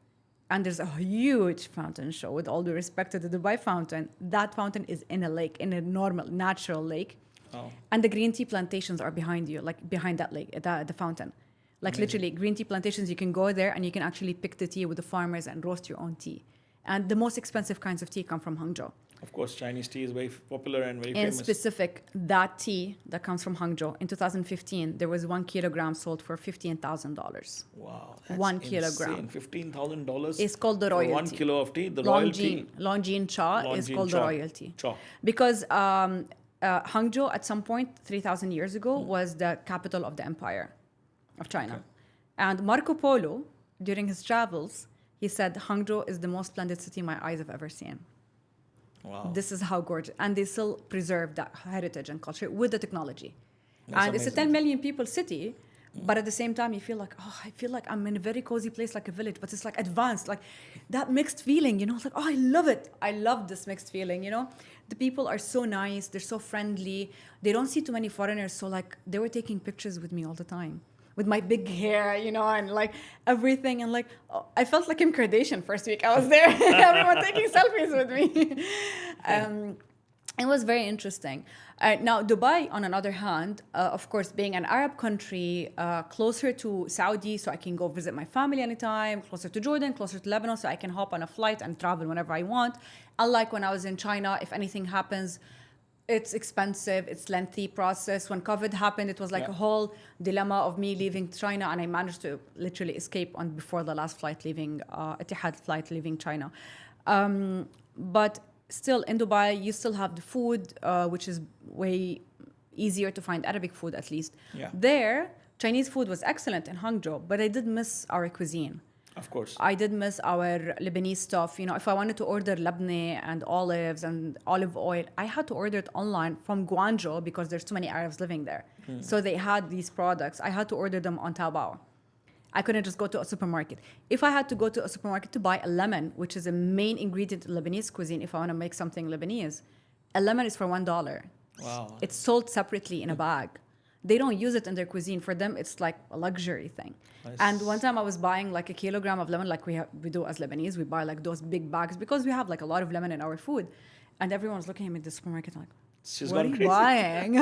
Speaker 2: and there's a huge fountain show. With all due respect to the Dubai fountain, that fountain is in a lake, in a normal, natural lake.
Speaker 1: Wow.
Speaker 2: And the green tea plantations are behind you, like behind that lake, the fountain. Like literally, green tea plantations, you can go there and you can actually pick the tea with the farmers and roast your own tea. And the most expensive kinds of tea come from Hangzhou.
Speaker 1: Of course, Chinese tea is very popular and very
Speaker 2: In
Speaker 1: famous.
Speaker 2: specific, that tea that comes from Hangzhou, in 2015, there was 1 kilogram sold for $15,000.
Speaker 1: Wow. That's
Speaker 2: 1 kilogram.
Speaker 1: insane. $15,000.
Speaker 2: It's called the
Speaker 1: for
Speaker 2: royalty.
Speaker 1: 1 kilo of tea. The royalty.
Speaker 2: Longines cha is
Speaker 1: Longines
Speaker 2: called
Speaker 1: cha.
Speaker 2: the royalty.
Speaker 1: Cha.
Speaker 2: Because Hangzhou, at some point, 3,000 years ago, was the capital of the empire of China.
Speaker 1: Okay.
Speaker 2: And Marco Polo, during his travels, he said, Hangzhou is the most splendid city my eyes have ever seen.
Speaker 1: Wow.
Speaker 2: This is how gorgeous. And they still preserve that heritage and culture with the technology.
Speaker 1: That's
Speaker 2: and it's a
Speaker 1: amazing.
Speaker 2: 10 million people city, but at the same time, you feel like, oh, I feel like I'm in a very cozy place, like a village, but it's like advanced, like that mixed feeling, you know, like, oh, I love it. I love this mixed feeling, you know. The people are so nice. They're so friendly. They don't see too many foreigners. So like they were taking pictures with me all the time with my big hair, you know, and like everything. And like, oh, I felt like Kim Kardashian first week I was there. Everyone taking selfies with me. It was very interesting. Now, Dubai, on another hand, of course, being an Arab country, closer to Saudi, so I can go visit my family anytime, closer to Jordan, closer to Lebanon, so I can hop on a flight and travel whenever I want. Unlike when I was in China, if anything happens, it's expensive, it's lengthy process. When COVID happened, it was like a whole dilemma of me leaving China, and I managed to literally escape on before the last flight leaving, Etihad flight leaving China. But still, in Dubai, you still have the food, which is way easier to find, Arabic food at least.
Speaker 1: Yeah.
Speaker 2: There, Chinese food was excellent in Hangzhou, but I did miss our cuisine.
Speaker 1: Of course.
Speaker 2: I did miss our Lebanese stuff. You know, if I wanted to order labneh and olives and olive oil, I had to order it online from Guangzhou because there's too many Arabs living there. So they had these products. I had to order them on Taobao. I couldn't just go to a supermarket. If I had to go to a supermarket to buy a lemon, which is a main ingredient in Lebanese cuisine, if I want to make something Lebanese, a lemon is for $1.
Speaker 1: Wow.
Speaker 2: It's sold separately in a bag. They don't use it in their cuisine. For them, it's like a luxury thing.
Speaker 1: Nice.
Speaker 2: And one time I was buying like a kilogram of lemon, like we do as Lebanese. We buy like those big bags because we have like a lot of lemon in our food. And everyone was looking at me in the supermarket like,
Speaker 1: She's
Speaker 2: what are
Speaker 1: gone
Speaker 2: you
Speaker 1: crazy.
Speaker 2: buying?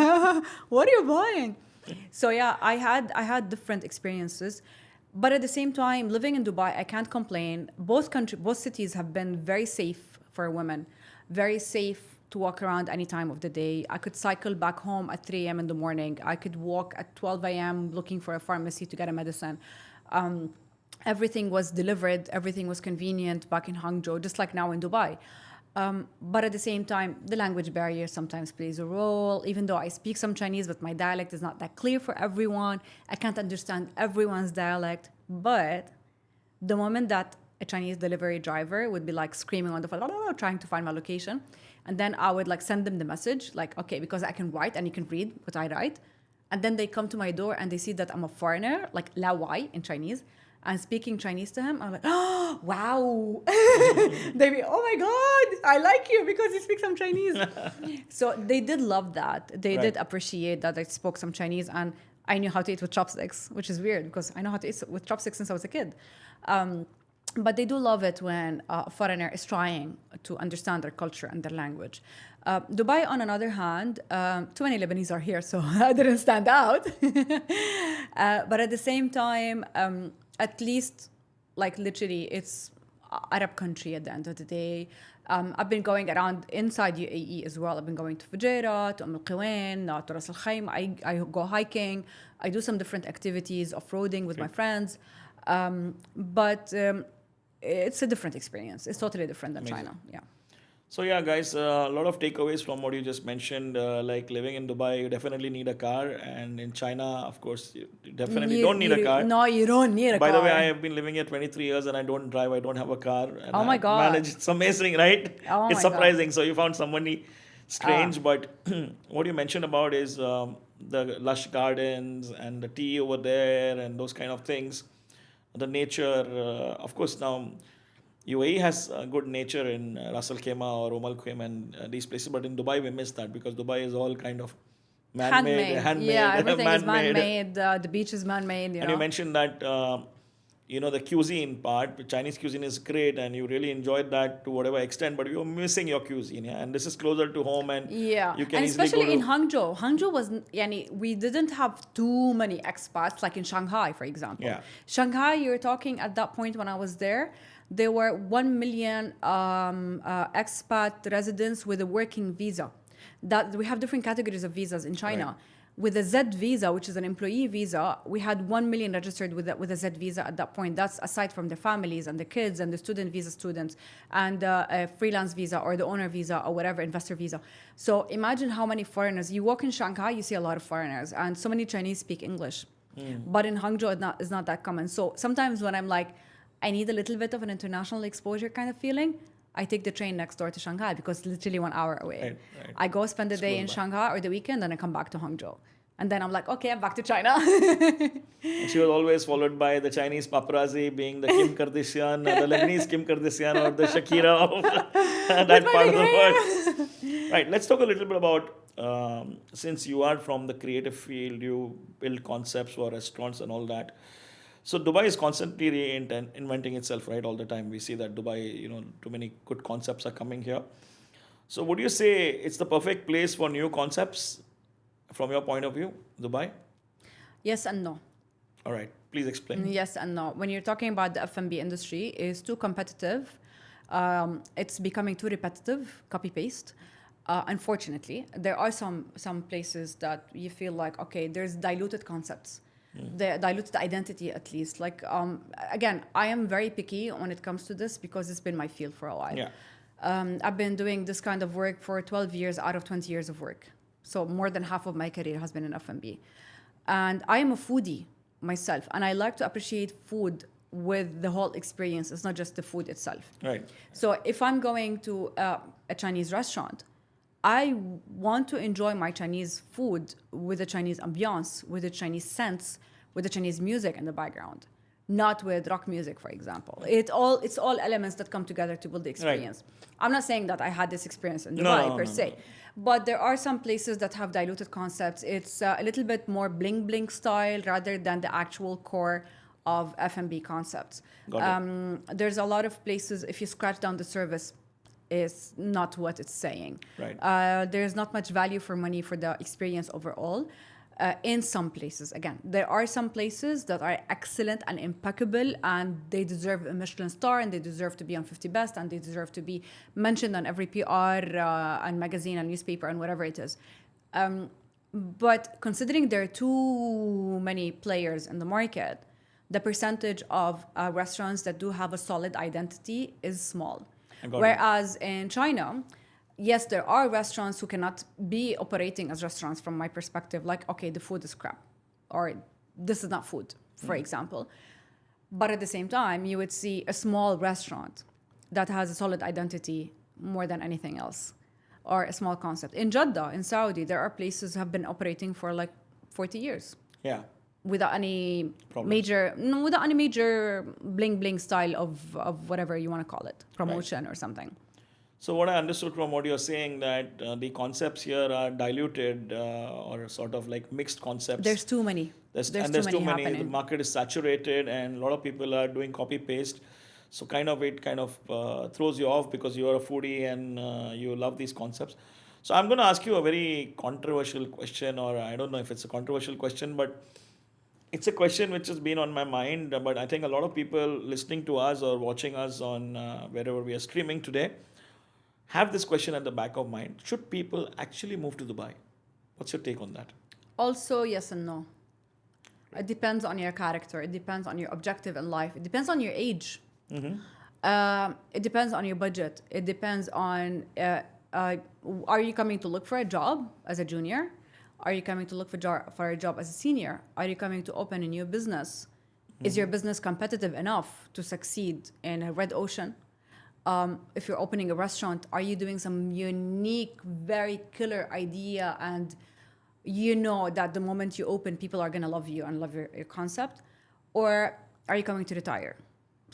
Speaker 2: What are you buying? So yeah, I had different experiences. But at the same time, living in Dubai, I can't complain. Both cities have been very safe for women, very safe to walk around any time of the day. I could cycle back home at 3 a.m. in the morning. I could walk at 12 a.m. looking for a pharmacy to get a medicine. Everything was delivered. Everything was convenient back in Hangzhou, just like now in Dubai. But at the same time, the language barrier sometimes plays a role. Even though I speak some Chinese, but my dialect is not that clear for everyone. I can't understand everyone's dialect. But the moment that a Chinese delivery driver would be like screaming on the phone, trying to find my location, and then I would like send them the message, like, okay, because I can write and you can read what I write. And then they come to my door and they see that I'm a foreigner, like La Wai in Chinese. And speaking Chinese to him, I'm like, oh, wow. They be, oh my God, I like you because you speak some Chinese. So they did love that. They did appreciate that I spoke some Chinese, and I knew how to eat with chopsticks, which is weird because I know how to eat with chopsticks since I was a kid. But they do love it when a foreigner is trying to understand their culture and their language. Dubai, on another hand, too many Lebanese are here, so I didn't stand out. But at the same time, at least, like literally, it's Arab country at the end of the day. I've been going around inside UAE as well. I've been going to Fujairah, to Umm Al Quwain, to Ras Al Khaim. I go hiking. I do some different activities, off-roading with my friends. But it's a different experience. It's totally different than
Speaker 1: Amazing.
Speaker 2: China. Yeah.
Speaker 1: So yeah, guys, a lot of takeaways from what you just mentioned. Like living in Dubai, you definitely need a car, and in China, of course, you definitely don't need a car.
Speaker 2: No, you don't need a
Speaker 1: By
Speaker 2: car.
Speaker 1: the way, I have been living here 23 years and I don't drive. I don't have a car. And
Speaker 2: Oh my
Speaker 1: I
Speaker 2: God.
Speaker 1: manage. It's amazing, right?
Speaker 2: Oh
Speaker 1: It's
Speaker 2: my God.
Speaker 1: surprising. So you found somebody strange, but what you mentioned about is the lush gardens and the tea over there and those kind of things. The nature, of course, now UAE has good nature in Ras Al Khaimah or Umm Al Quwain and these places, but in Dubai we miss that because Dubai is all kind of handmade,
Speaker 2: Yeah, everything is
Speaker 1: man-made.
Speaker 2: man-made. The beach is man-made,
Speaker 1: And you mentioned that the cuisine part, the Chinese cuisine is great, and you really enjoyed that to whatever extent. But you're missing your cuisine, yeah? And this is closer to home, and
Speaker 2: Yeah,
Speaker 1: you can
Speaker 2: and
Speaker 1: easily
Speaker 2: especially
Speaker 1: go
Speaker 2: in
Speaker 1: to.
Speaker 2: Hangzhou. Hangzhou was, we didn't have too many expats like in Shanghai, for example.
Speaker 1: Yeah.
Speaker 2: Shanghai, you're talking at that point when I was there were 1 million expat residents with a working visa. That we have different categories of visas in China.
Speaker 1: Right.
Speaker 2: With a Z visa, which is an employee visa, we had 1 million registered with a Z visa at that point. That's aside from the families and the kids and the student visa students and a freelance visa or the owner visa or whatever, investor visa. So imagine how many foreigners. You walk in Shanghai, you see a lot of foreigners, and so many Chinese speak English. But in Hangzhou, it's not that common. So sometimes when I'm like, I need a little bit of an international exposure kind of feeling, I take the train next door to Shanghai because it's literally 1 hour away.
Speaker 1: Right.
Speaker 2: I go spend the day in
Speaker 1: close by.
Speaker 2: Shanghai or the weekend, and I come back to Hangzhou. And then I'm like, okay, I'm back to China.
Speaker 1: And she was always followed by the Chinese paparazzi, being the Kim Kardashian, the Lebanese Kim Kardashian, or the Shakira of that part of the world. Right. Let's talk a little bit about since you are from the creative field, you build concepts for restaurants and all that. So Dubai is constantly reinventing itself, right? All the time. We see that Dubai, too many good concepts are coming here. So would you say it's the perfect place for new concepts from your point of view, Dubai?
Speaker 2: Yes and no.
Speaker 1: All right. Please explain.
Speaker 2: Yes and no. When you're talking about the F&B industry, it's too competitive. It's becoming too repetitive, copy-paste. Unfortunately, there are some places that you feel like, okay, there's diluted concepts. The diluted identity, at least. Like, again, I am very picky when it comes to this because it's been my field for a while.
Speaker 1: Yeah.
Speaker 2: I've been doing this kind of work for 12 years out of 20 years of work. So more than half of my career has been in F&B. And I am a foodie myself, and I like to appreciate food with the whole experience. It's not just the food itself.
Speaker 1: Right.
Speaker 2: So if I'm going to a Chinese restaurant, I want to enjoy my Chinese food with a Chinese ambiance, with a Chinese sense, with the Chinese music in the background, not with rock music, for example. It's all elements that come together to build the experience. Right. I'm not saying that I had this experience in Dubai per se, but there are some places that have diluted concepts. It's a little bit more bling bling style rather than the actual core of F&B concepts. There's a lot of places, if you scratch down the service, is not what it's saying.
Speaker 1: Right.
Speaker 2: There's not much value for money for the experience overall. In some places, again, there are some places that are excellent and impeccable, and they deserve a Michelin star, and they deserve to be on 50 Best, and they deserve to be mentioned on every PR and magazine and newspaper and whatever it is. But considering there are too many players in the market, the percentage of restaurants that do have a solid identity is small. Whereas in China, yes, there are restaurants who cannot be operating as restaurants from my perspective, like, okay, the food is crap, or this is not food, for example. But at the same time, you would see a small restaurant that has a solid identity more than anything else, or a small concept. In Jeddah, in Saudi, there are places have been operating for like 40 years.
Speaker 1: Yeah.
Speaker 2: Without any major bling bling style of whatever you want to call it, promotion or something.
Speaker 1: So what I understood from what you're saying, that the concepts here are diluted or sort of like mixed concepts.
Speaker 2: There's too many.
Speaker 1: There's too many. The market is saturated, and a lot of people are doing copy paste. So it throws you off because you're a foodie and you love these concepts. So I'm going to ask you a very controversial question, or I don't know if it's a controversial question, but It's a question which has been on my mind, but I think a lot of people listening to us or watching us on wherever we are streaming today have this question at the back of mind. Should people actually move to Dubai? What's your take on that?
Speaker 2: Also, yes and no. It depends on your character. It depends on your objective in life. It depends on your age. It depends on your budget. It depends on are you coming to look for a job as a junior? Are you coming to look for a job as a senior? Are you coming to open a new business? Is your business competitive enough to succeed in a red ocean? If you're opening a restaurant, are you doing some unique, very killer idea and you know that the moment you open, people are going to love you and love your concept? Or are you coming to retire?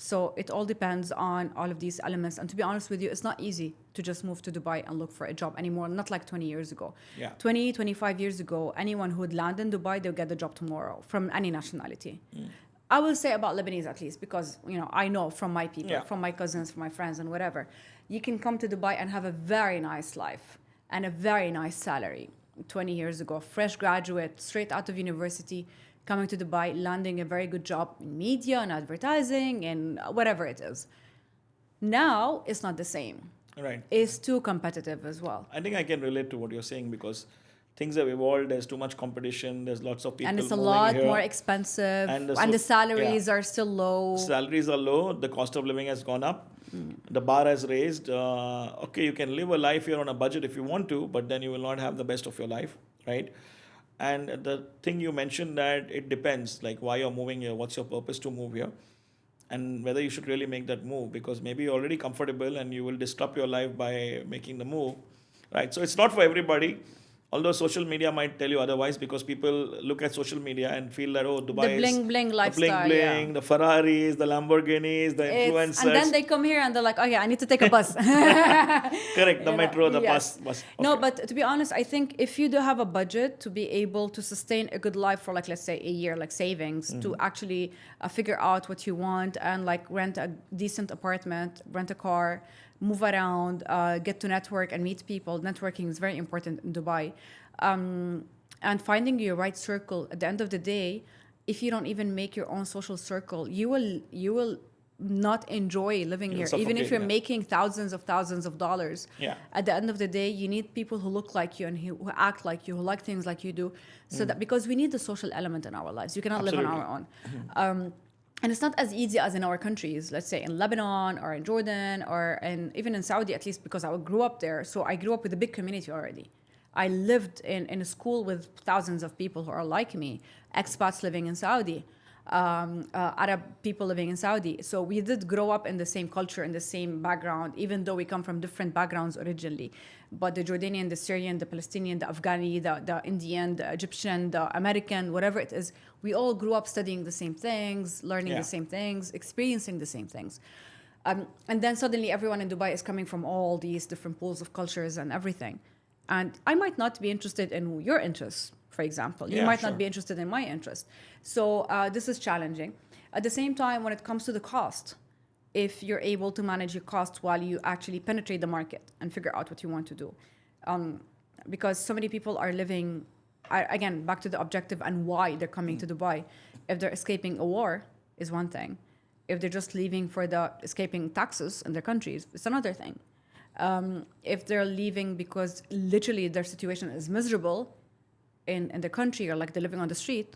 Speaker 2: So it all depends on all of these elements. And to be honest with you, it's not easy to just move to Dubai and look for a job anymore, not like 20 years ago.
Speaker 1: Yeah.
Speaker 2: 20, 25 years ago, anyone who would land in Dubai, they'll get the job tomorrow from any nationality. I will say about Lebanese at least, because I know from my people, from my cousins, from my friends and whatever, you can come to Dubai and have a very nice life and a very nice salary. 20 years ago, fresh graduate, straight out of university, coming to Dubai, landing a very good job in media and advertising and whatever it is. Now, it's not the same.
Speaker 1: Right.
Speaker 2: It's too competitive as well.
Speaker 1: I think I can relate to what you're saying because things have evolved. There's too much competition. There's lots of people
Speaker 2: And it's a
Speaker 1: moving
Speaker 2: lot
Speaker 1: here.
Speaker 2: more expensive.
Speaker 1: And
Speaker 2: And
Speaker 1: the
Speaker 2: the salaries are still low.
Speaker 1: Salaries are low. The cost of living has gone up. The bar has raised. Okay, you can live a life here on a budget if you want to, but then you will not have the best of your life, right? And the thing you mentioned that it depends, like why you're moving here, what's your purpose to move here, and whether you should really make that move because maybe you're already comfortable and you will disrupt your life by making the move, right? So it's not for everybody. Although social media might tell you otherwise because people look at social media and feel that, oh, Dubai
Speaker 2: The bling-bling lifestyle,
Speaker 1: the bling-bling,
Speaker 2: yeah.
Speaker 1: the Ferraris, the Lamborghinis, the influencers.
Speaker 2: And then they come here and they're like, oh yeah, I need to take a bus.
Speaker 1: Correct, the metro, the
Speaker 2: yes.
Speaker 1: bus.
Speaker 2: No,
Speaker 1: Okay.
Speaker 2: but to be honest, I think if you do have a budget to be able to sustain a good life for like, let's say a year, like savings, to actually figure out what you want and like rent a decent apartment, rent a car, move around, get to network and meet people. Networking is very important in Dubai. And finding your right circle at the end of the day, if you don't even make your own social circle, you will not enjoy living here. Even if you're making thousands of dollars.
Speaker 1: Yeah. At
Speaker 2: the end of the day, you need people who look like you and who act like you, who like things like you do. So that because we need the social element in our lives. You cannot live on our own. And it's not as easy as in our countries, let's say in Lebanon or in Jordan or even in Saudi, at least because I grew up there. So I grew up with a big community already. I lived in a school with thousands of people who are like me, expats living in Saudi, Arab people living in Saudi. So we did grow up in the same culture, in the same background, even though we come from different backgrounds originally. But the Jordanian, the Syrian, the Palestinian, the Afghani, the Indian, the Egyptian, the American, whatever it is, we all grew up studying the same things, learning the same things, experiencing the same things. And then suddenly everyone in Dubai is coming from all these different pools of cultures and everything. And I might not be interested in your interests, for example. You might not be interested in my interest. So this is challenging. At the same time, when it comes to the cost, if you're able to manage your costs while you actually penetrate the market and figure out what you want to do. Because so many people are living, again, back to the objective and why they're coming to Dubai. If they're escaping a war is one thing. If they're just leaving for the escaping taxes in their countries, it's another thing. If they're leaving because literally their situation is miserable in the country or like they're living on the street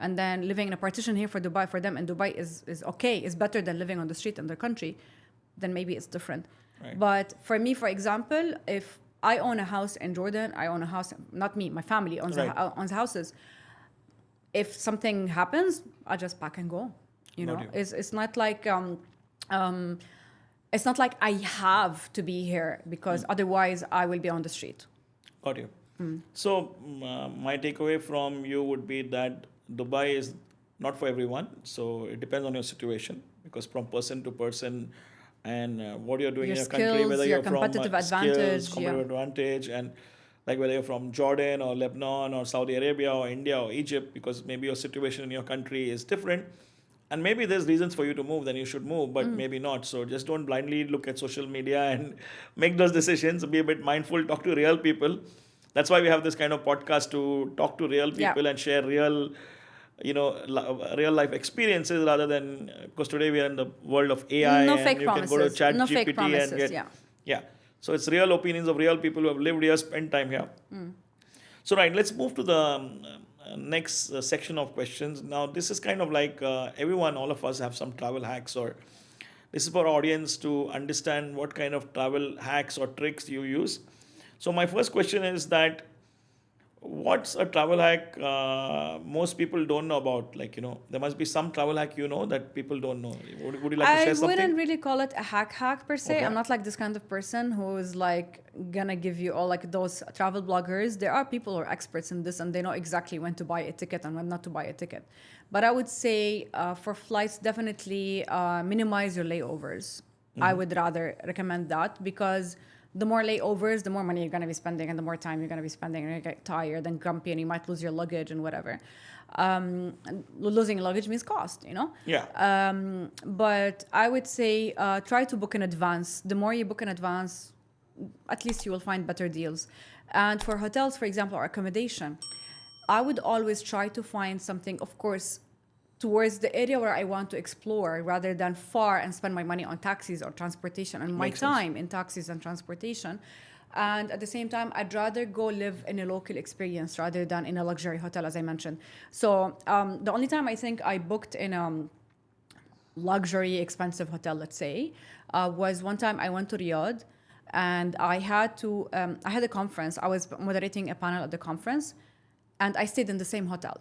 Speaker 2: and then living in a partition here for Dubai for them and Dubai is okay, is better than living on the street in their country, then maybe it's different.
Speaker 1: Right.
Speaker 2: But for me, for example, if I own a house in Jordan, I own a house, not me, my family owns, owns houses. If something happens, I just pack and go. It's not like it's not like I have to be here because otherwise I will be on the street.
Speaker 1: Got you. So my takeaway from you would be that Dubai is not for everyone. So it depends on your situation because from person to person and what you're doing
Speaker 2: Your
Speaker 1: in your
Speaker 2: skills,
Speaker 1: country, whether
Speaker 2: your
Speaker 1: you're from
Speaker 2: competitive advantage,
Speaker 1: skills, competitive advantage, and like whether you're from Jordan or Lebanon or Saudi Arabia or India or Egypt, because maybe your situation in your country is different. And maybe there's reasons for you to move, then you should move, but maybe not. So just don't blindly look at social media and make those decisions. Be a bit mindful, talk to real people. That's why we have this kind of podcast to talk to real people and share real real life experiences rather than because today we are in the world of AI
Speaker 2: No
Speaker 1: and
Speaker 2: fake
Speaker 1: you can go to
Speaker 2: promises.
Speaker 1: Chat
Speaker 2: No fake
Speaker 1: GPT and
Speaker 2: promises.
Speaker 1: get
Speaker 2: Yeah.
Speaker 1: yeah. So it's real opinions of real people who have lived here, spent time here. So right, let's move to the next section of questions. Now this is kind of like everyone, all of us have some travel hacks, or this is for our audience to understand what kind of travel hacks or tricks you use. So my first question is that what's a travel hack most people don't know about? Like, there must be some travel hack that people don't know. Would you like to
Speaker 2: I
Speaker 1: share
Speaker 2: wouldn't
Speaker 1: something?
Speaker 2: really call it a hack per se.
Speaker 1: Okay.
Speaker 2: I'm not like this kind of person who is like gonna give you all like those travel bloggers. There are people who are experts in this and they know exactly when to buy a ticket and when not to buy a ticket. But I would say for flights, definitely minimize your layovers. I would rather recommend that because the more layovers, the more money you're going to be spending and the more time you're going to be spending, and you get tired and grumpy and you might lose your luggage and whatever. And losing luggage means cost,
Speaker 1: Yeah.
Speaker 2: But I would say try to book in advance. The more you book in advance, at least you will find better deals. And for hotels, for example, or accommodation, I would always try to find something, of course, towards the area where I want to explore rather than far and spend my money on taxis or transportation and my
Speaker 1: Makes sense.
Speaker 2: time in taxis and transportation. And at the same time, I'd rather go live in a local experience rather than in a luxury hotel, as I mentioned. So the only time I think I booked in a luxury, expensive hotel, let's say, was one time I went to Riyadh and I had a conference. I was moderating a panel at the conference and I stayed in the same hotel.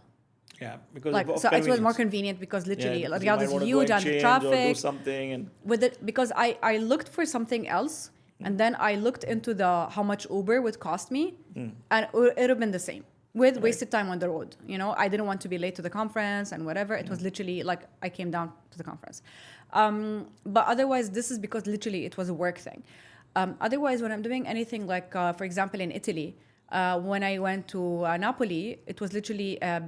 Speaker 1: Yeah, because
Speaker 2: Like
Speaker 1: of
Speaker 2: so it was more
Speaker 1: convenience.
Speaker 2: convenient because literally
Speaker 1: Yeah, because you
Speaker 2: Riyadh
Speaker 1: might
Speaker 2: is
Speaker 1: want to go
Speaker 2: huge
Speaker 1: and
Speaker 2: and the
Speaker 1: change or do
Speaker 2: traffic
Speaker 1: something, and
Speaker 2: with it because I looked for something else and then I looked into the how much Uber would cost me and it would have been the same with wasted time on the road. I didn't want to be late to the conference and whatever. It was literally like I came down to the conference. But otherwise, this is because literally it was a work thing. Otherwise, when I'm doing anything like, for example, in Italy, when I went to Napoli, it was literally a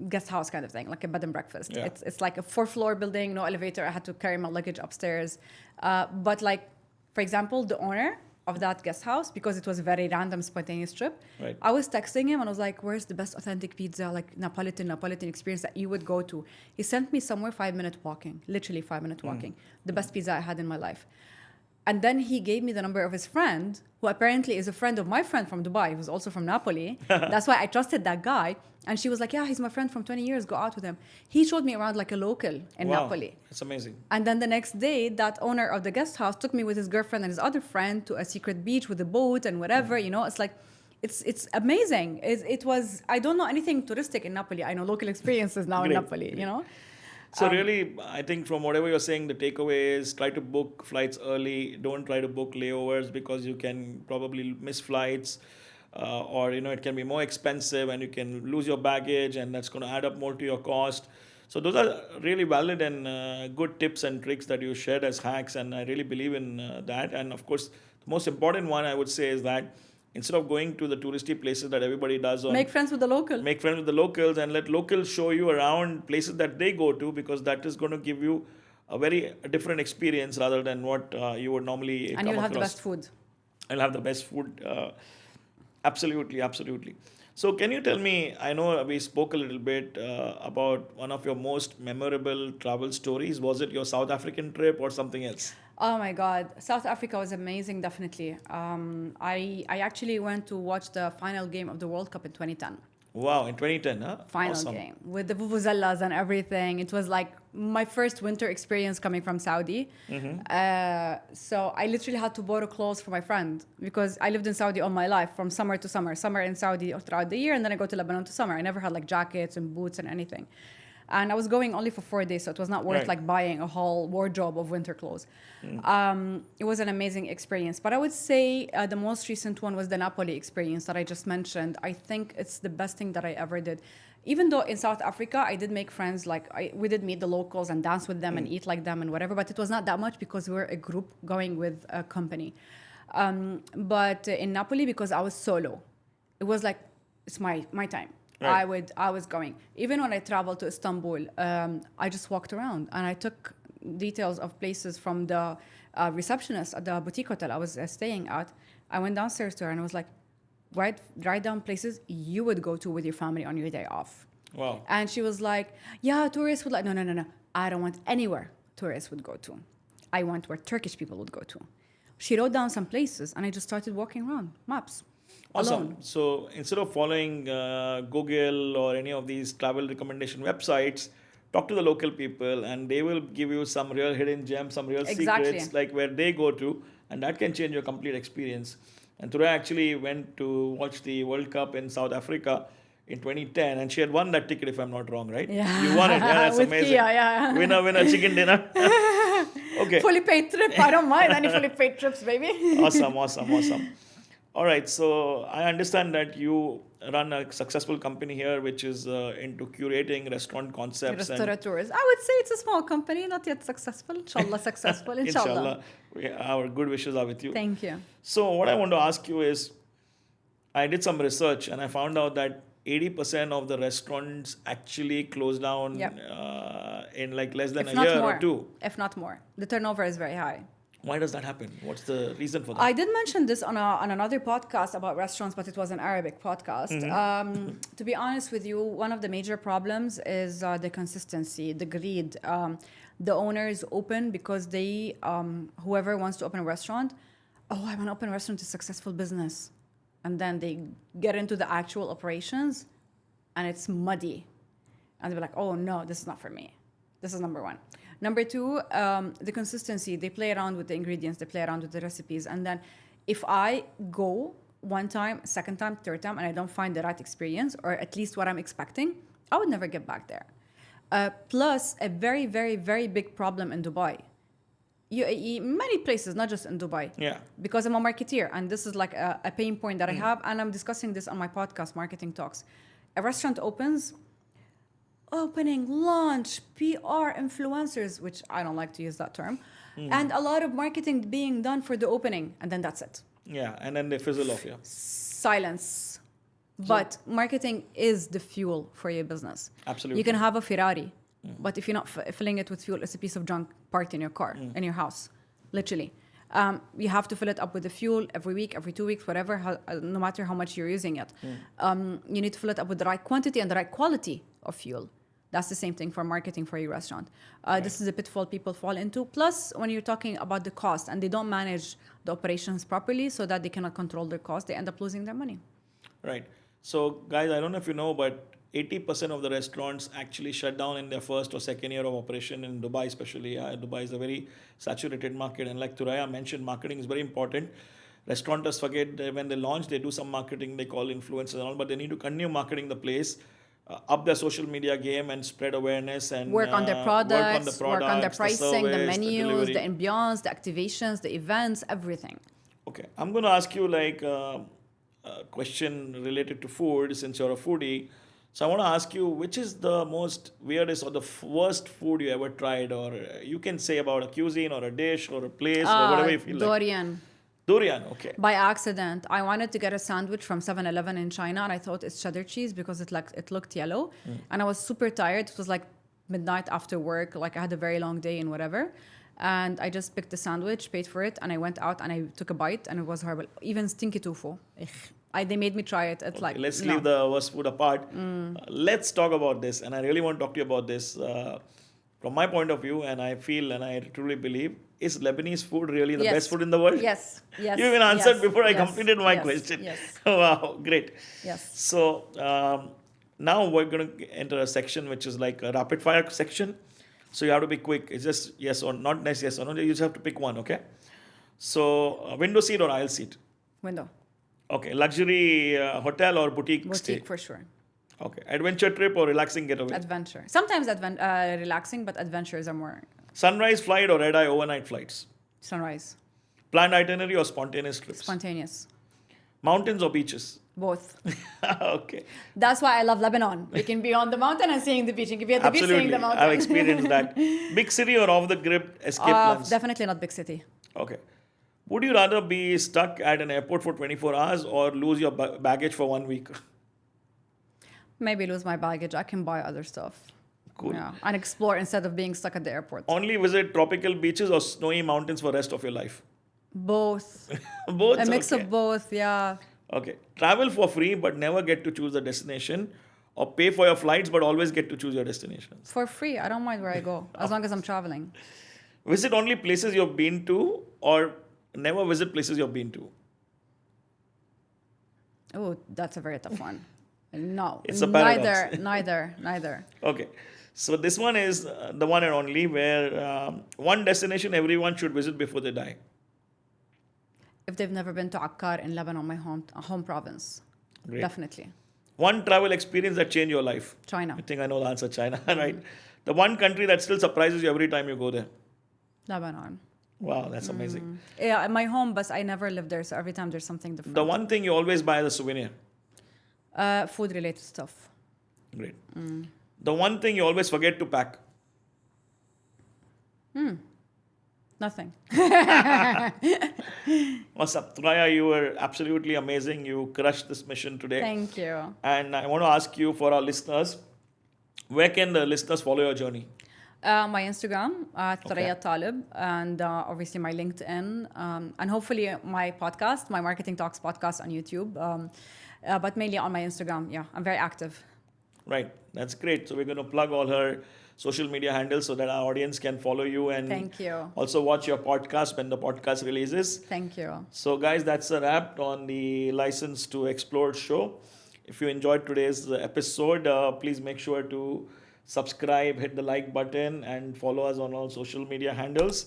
Speaker 2: guest house kind of thing, like a bed and breakfast.
Speaker 1: Yeah.
Speaker 2: It's like a 4-floor building, no elevator. I had to carry my luggage upstairs. But like, for example, the owner of that guest house, because it was a very random, spontaneous trip,
Speaker 1: Right.
Speaker 2: I was texting him and I was like, where's the best authentic pizza, like Napolitan experience that you would go to? He sent me somewhere 5-minute walking, literally 5-minute walking, the best pizza I had in my life. And then he gave me the number of his friend, who apparently is a friend of my friend from Dubai, who's also from Napoli. That's why I trusted that guy. And she was like, yeah, he's my friend from 20 years, go out with him. He showed me around like a local in
Speaker 1: wow,
Speaker 2: Napoli.
Speaker 1: that's amazing.
Speaker 2: And then the next day, that owner of the guest house took me with his girlfriend and his other friend to a secret beach with a boat and whatever. It's like, it's amazing. It was, I don't know anything touristic in Napoli. I know local experiences now in
Speaker 1: Great,
Speaker 2: Napoli.
Speaker 1: So really, I think from whatever you're saying, the takeaway is try to book flights early. Don't try to book layovers because you can probably miss flights, or it can be more expensive and you can lose your baggage, and that's going to add up more to your cost. So those are really valid and good tips and tricks that you shared as hacks, and I really believe in that. And of course, the most important one I would say is that instead of going to the touristy places that everybody does on
Speaker 2: Make friends with the local.
Speaker 1: make friends with the locals and let locals show you around places that they go to, because that is going to give you a very different experience rather than what you would normally
Speaker 2: And
Speaker 1: come
Speaker 2: you'll have the
Speaker 1: across.
Speaker 2: best food.
Speaker 1: I'll have the best food. Absolutely. So can you tell me, I know we spoke a little bit about one of your most memorable travel stories. Was it your South African trip or something else?
Speaker 2: Oh my God, South Africa was amazing, definitely. I actually went to watch the final game of the World Cup in 2010.
Speaker 1: Wow, in 2010, huh?
Speaker 2: Final
Speaker 1: Awesome.
Speaker 2: game with the vuvuzelas and everything. It was like my first winter experience coming from Saudi. So I literally had to borrow clothes for my friend because I lived in Saudi all my life, from summer to summer in Saudi throughout the year, and then I go to Lebanon to summer. I never had like jackets and boots and anything. And I was going only for 4 days, so it was not worth
Speaker 1: Right.
Speaker 2: like buying a whole wardrobe of winter clothes. It was an amazing experience. But I would say the most recent one was the Napoli experience that I just mentioned. I think it's the best thing that I ever did. Even though in South Africa, I did make friends, like we did meet the locals and dance with them and eat like them and whatever, but it was not that much because we were a group going with a company. But in Napoli, because I was solo, it was like, it's my time.
Speaker 1: Right.
Speaker 2: I was going. Even when I traveled to Istanbul, I just walked around and I took details of places from the receptionist at the boutique hotel I was staying at. I went downstairs to her and I was like, write down places you would go to with your family on your day off.
Speaker 1: Wow.
Speaker 2: And she was like, yeah, tourists would like, no, no, no, no. I don't want anywhere tourists would go to. I want where Turkish people would go to. She wrote down some places and I just started walking around, maps,
Speaker 1: Awesome.
Speaker 2: alone.
Speaker 1: So instead of following Google or any of these travel recommendation websites, talk to the local people and they will give you some real hidden gems, some real
Speaker 2: Exactly.
Speaker 1: secrets, like where they go to, and that can change your complete experience. And Thuraya actually went to watch the World Cup in South Africa in 2010, and she had won that ticket, if I'm not wrong, right?
Speaker 2: Yeah.
Speaker 1: You won it. Yeah, that's
Speaker 2: With
Speaker 1: amazing.
Speaker 2: Kia, yeah.
Speaker 1: Winner, winner, chicken dinner. Okay.
Speaker 2: Fully paid trip. I don't mind any fully paid trips, baby.
Speaker 1: Awesome, awesome, awesome. All right, so I understand that you run a successful company here, which is into curating restaurant concepts and
Speaker 2: Restaurateurs. I would say it's a small company, not yet successful. Inshallah, successful. Inshallah.
Speaker 1: Our good wishes are with you.
Speaker 2: Thank you.
Speaker 1: So what I want to ask you is, I did some research and I found out that 80% of the restaurants actually close down
Speaker 2: Yep.
Speaker 1: in like less than
Speaker 2: If
Speaker 1: a
Speaker 2: not
Speaker 1: year
Speaker 2: more.
Speaker 1: or two.
Speaker 2: If not more. The turnover is very high.
Speaker 1: Why does that happen? What's the reason for that?
Speaker 2: I did mention this on another podcast about restaurants, but it was an Arabic podcast. To be honest with you, one of the major problems is the consistency, the greed. The owners open because they, whoever wants to open a restaurant, oh, I want to open a restaurant, it's a successful business. And then they get into the actual operations and it's muddy. And they're like, oh no, this is not for me. This is number one. Number two, the consistency. They play around with the ingredients, they play around with the recipes. And then if I go one time, second time, third time, and I don't find the right experience, or at least what I'm expecting, I would never get back there. Plus, a very, very, very big problem in Dubai. Many places, not just in Dubai.
Speaker 1: Yeah.
Speaker 2: Because I'm a marketeer, and this is like a pain point that I have, and I'm discussing this on my podcast, Marketing Talks. A restaurant opens, opening, launch, PR, influencers, which I don't like to use that term, and a lot of marketing being done for the opening, and then that's it.
Speaker 1: Yeah, and then they fizzle off, yeah.
Speaker 2: Silence. But marketing is the fuel for your business.
Speaker 1: Absolutely.
Speaker 2: You can have a Ferrari, but if you're not filling it with fuel, it's a piece of junk parked in your car, in your house, literally. You have to fill it up with the fuel every week, every 2 weeks, whatever, no matter how much you're using it. You need to fill it up with the right quantity and the right quality of fuel. That's the same thing for marketing for your restaurant. This is a pitfall people fall into. Plus, when you're talking about the cost and they don't manage the operations properly so that they cannot control their cost, they end up losing their money.
Speaker 1: Right. So, guys, I don't know if you know, but 80% of the restaurants actually shut down in their first or second year of operation in Dubai, especially. Dubai is a very saturated market. And like Thuraya mentioned, marketing is very important. Restaurateurs forget that when they launch, they do some marketing, they call influencers and all, but they need to continue marketing the place, up their social media game and spread awareness and
Speaker 2: work on their products, work on their pricing, the
Speaker 1: service,
Speaker 2: menus, the
Speaker 1: delivery.
Speaker 2: ambience, the activations, the events, everything.
Speaker 1: Okay, I'm going to ask you like a question related to food since you're a foodie. So I want to ask you, which is the most weirdest or the worst food you ever tried, or you can say about a cuisine or a dish or a place or whatever you feel like.
Speaker 2: Dorian.
Speaker 1: Durian, okay.
Speaker 2: By accident, I wanted to get a sandwich from 7-Eleven in China, and I thought it's cheddar cheese because it looked yellow, and I was super tired. It was like midnight after work, like I had a very long day and whatever, and I just picked the sandwich, paid for it, and I went out and I took a bite, and it was horrible. Even stinky tofu. They made me try it. It's like
Speaker 1: Let's
Speaker 2: no.
Speaker 1: leave the worst food apart. Let's talk about this, and I really want to talk to you about this from my point of view, and I feel and I truly believe. Is Lebanese food really the
Speaker 2: Yes.
Speaker 1: best food in the world?
Speaker 2: Yes. Yes.
Speaker 1: You even answered
Speaker 2: yes,
Speaker 1: before I
Speaker 2: yes,
Speaker 1: completed my
Speaker 2: yes,
Speaker 1: question.
Speaker 2: Yes.
Speaker 1: Wow, great.
Speaker 2: Yes.
Speaker 1: So now we're going to enter a section which is like a rapid fire section. So you have to be quick. It's just yes or not, nice yes or no. You just have to pick one, okay? So window seat or aisle seat?
Speaker 2: Window.
Speaker 1: Okay. Luxury hotel or boutique stay?
Speaker 2: Boutique for sure.
Speaker 1: Okay. Adventure trip or relaxing getaway?
Speaker 2: Adventure. Sometimes relaxing, but adventures are more
Speaker 1: Sunrise flight or red-eye overnight flights?
Speaker 2: sunrise.
Speaker 1: Planned itinerary or spontaneous trips?
Speaker 2: Spontaneous.
Speaker 1: Mountains or beaches?
Speaker 2: Both.
Speaker 1: Okay.
Speaker 2: That's why I love Lebanon. We can be on the mountain and seeing the beach. You can be at the beach seeing
Speaker 1: Absolutely.
Speaker 2: the mountain.
Speaker 1: I've experienced that. Big city or off-the-grid escape plans?
Speaker 2: Definitely not big city.
Speaker 1: Okay. Would you rather be stuck at an airport for 24 hours or lose your baggage for 1 week?
Speaker 2: Maybe lose my baggage. I can buy other stuff.
Speaker 1: Cool.
Speaker 2: Yeah. And explore instead of being stuck at the airport.
Speaker 1: Only visit tropical beaches or snowy mountains for the rest of your life?
Speaker 2: Both.
Speaker 1: Both?
Speaker 2: A mix
Speaker 1: Okay.
Speaker 2: of both, yeah.
Speaker 1: Okay. Travel for free but never get to choose the destination, or pay for your flights but always get to choose your destinations?
Speaker 2: For free. I don't mind where I go as long as I'm traveling.
Speaker 1: Visit only places you've been to or never visit places you've been to?
Speaker 2: Oh, that's a very tough one. No.
Speaker 1: It's a paradox.
Speaker 2: Neither.
Speaker 1: Okay. So this one is the one and only where one destination everyone should visit before they die.
Speaker 2: If they've never been to Akkar in Lebanon, my home province.
Speaker 1: Great.
Speaker 2: Definitely.
Speaker 1: One travel experience that changed your life.
Speaker 2: China.
Speaker 1: I think I know the answer, China, right? The one country that still surprises you every time you go there.
Speaker 2: Lebanon.
Speaker 1: Wow, that's amazing.
Speaker 2: Yeah, my home, but I never lived there, so every time there's something different.
Speaker 1: The one thing you always buy as a souvenir.
Speaker 2: Food-related stuff.
Speaker 1: Great. The one thing you always forget to pack.
Speaker 2: Nothing.
Speaker 1: What's up? Thuraya, you were absolutely amazing. You crushed this mission today.
Speaker 2: Thank you.
Speaker 1: And I want to ask you, for our listeners, where can the listeners follow your journey?
Speaker 2: My Instagram, Thuraya Taleb, and obviously my LinkedIn, and hopefully my podcast, my Marketing Talks podcast on YouTube, but mainly on my Instagram. Yeah, I'm very active.
Speaker 1: Right. That's great. So we're going to plug all her social media handles so that our audience can follow you and
Speaker 2: Thank you.
Speaker 1: also watch your podcast when the podcast releases.
Speaker 2: Thank you.
Speaker 1: So guys, that's a wrap on the License to Explore show. If you enjoyed today's episode, please make sure to subscribe, hit the like button, and follow us on all social media handles.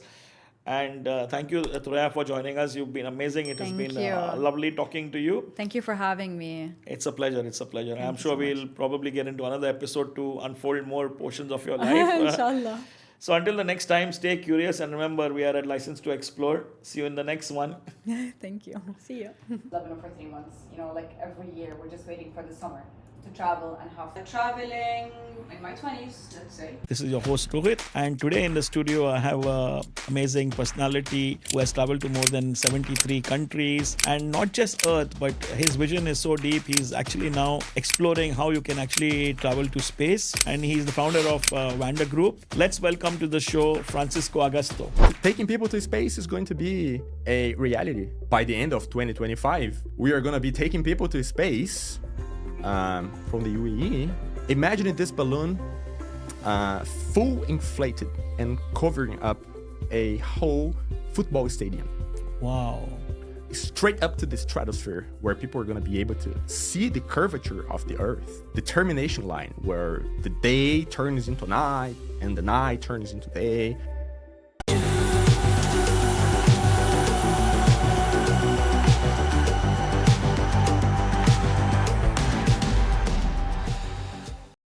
Speaker 1: And thank you, Thuraya, for joining us. You've been amazing. It has
Speaker 2: Thank
Speaker 1: been
Speaker 2: you.
Speaker 1: lovely talking to you.
Speaker 2: Thank you for having me.
Speaker 1: It's a pleasure. It's a pleasure. I'm
Speaker 2: you
Speaker 1: sure
Speaker 2: so much.
Speaker 1: we'll probably get into another episode to unfold more portions of your life.
Speaker 2: Inshallah.
Speaker 1: So until the next time, stay curious, and remember, we are at License to Explore. See you in the next one.
Speaker 2: Thank you. See you. Lebanon for 3 months. You know, like every year, we're just waiting for the summer to travel and have traveling in my 20s, let's say.
Speaker 1: This is your host Rohit, and today in the studio I have an amazing personality who has traveled to more than 73 countries, and not just Earth, but his vision is so deep. He's actually now exploring how you can actually travel to space, and he's the founder of Vanda Group. Let's welcome to the show Francisco Augusto.
Speaker 4: Taking people to space is going to be a reality. By the end of 2025, we are going to be taking people to space from the UAE. Imagine this balloon full inflated and covering up a whole football stadium.
Speaker 1: Wow.
Speaker 4: Straight up to the stratosphere, where people are going to be able to see the curvature of the Earth, the termination line where the day turns into night and the night turns into day,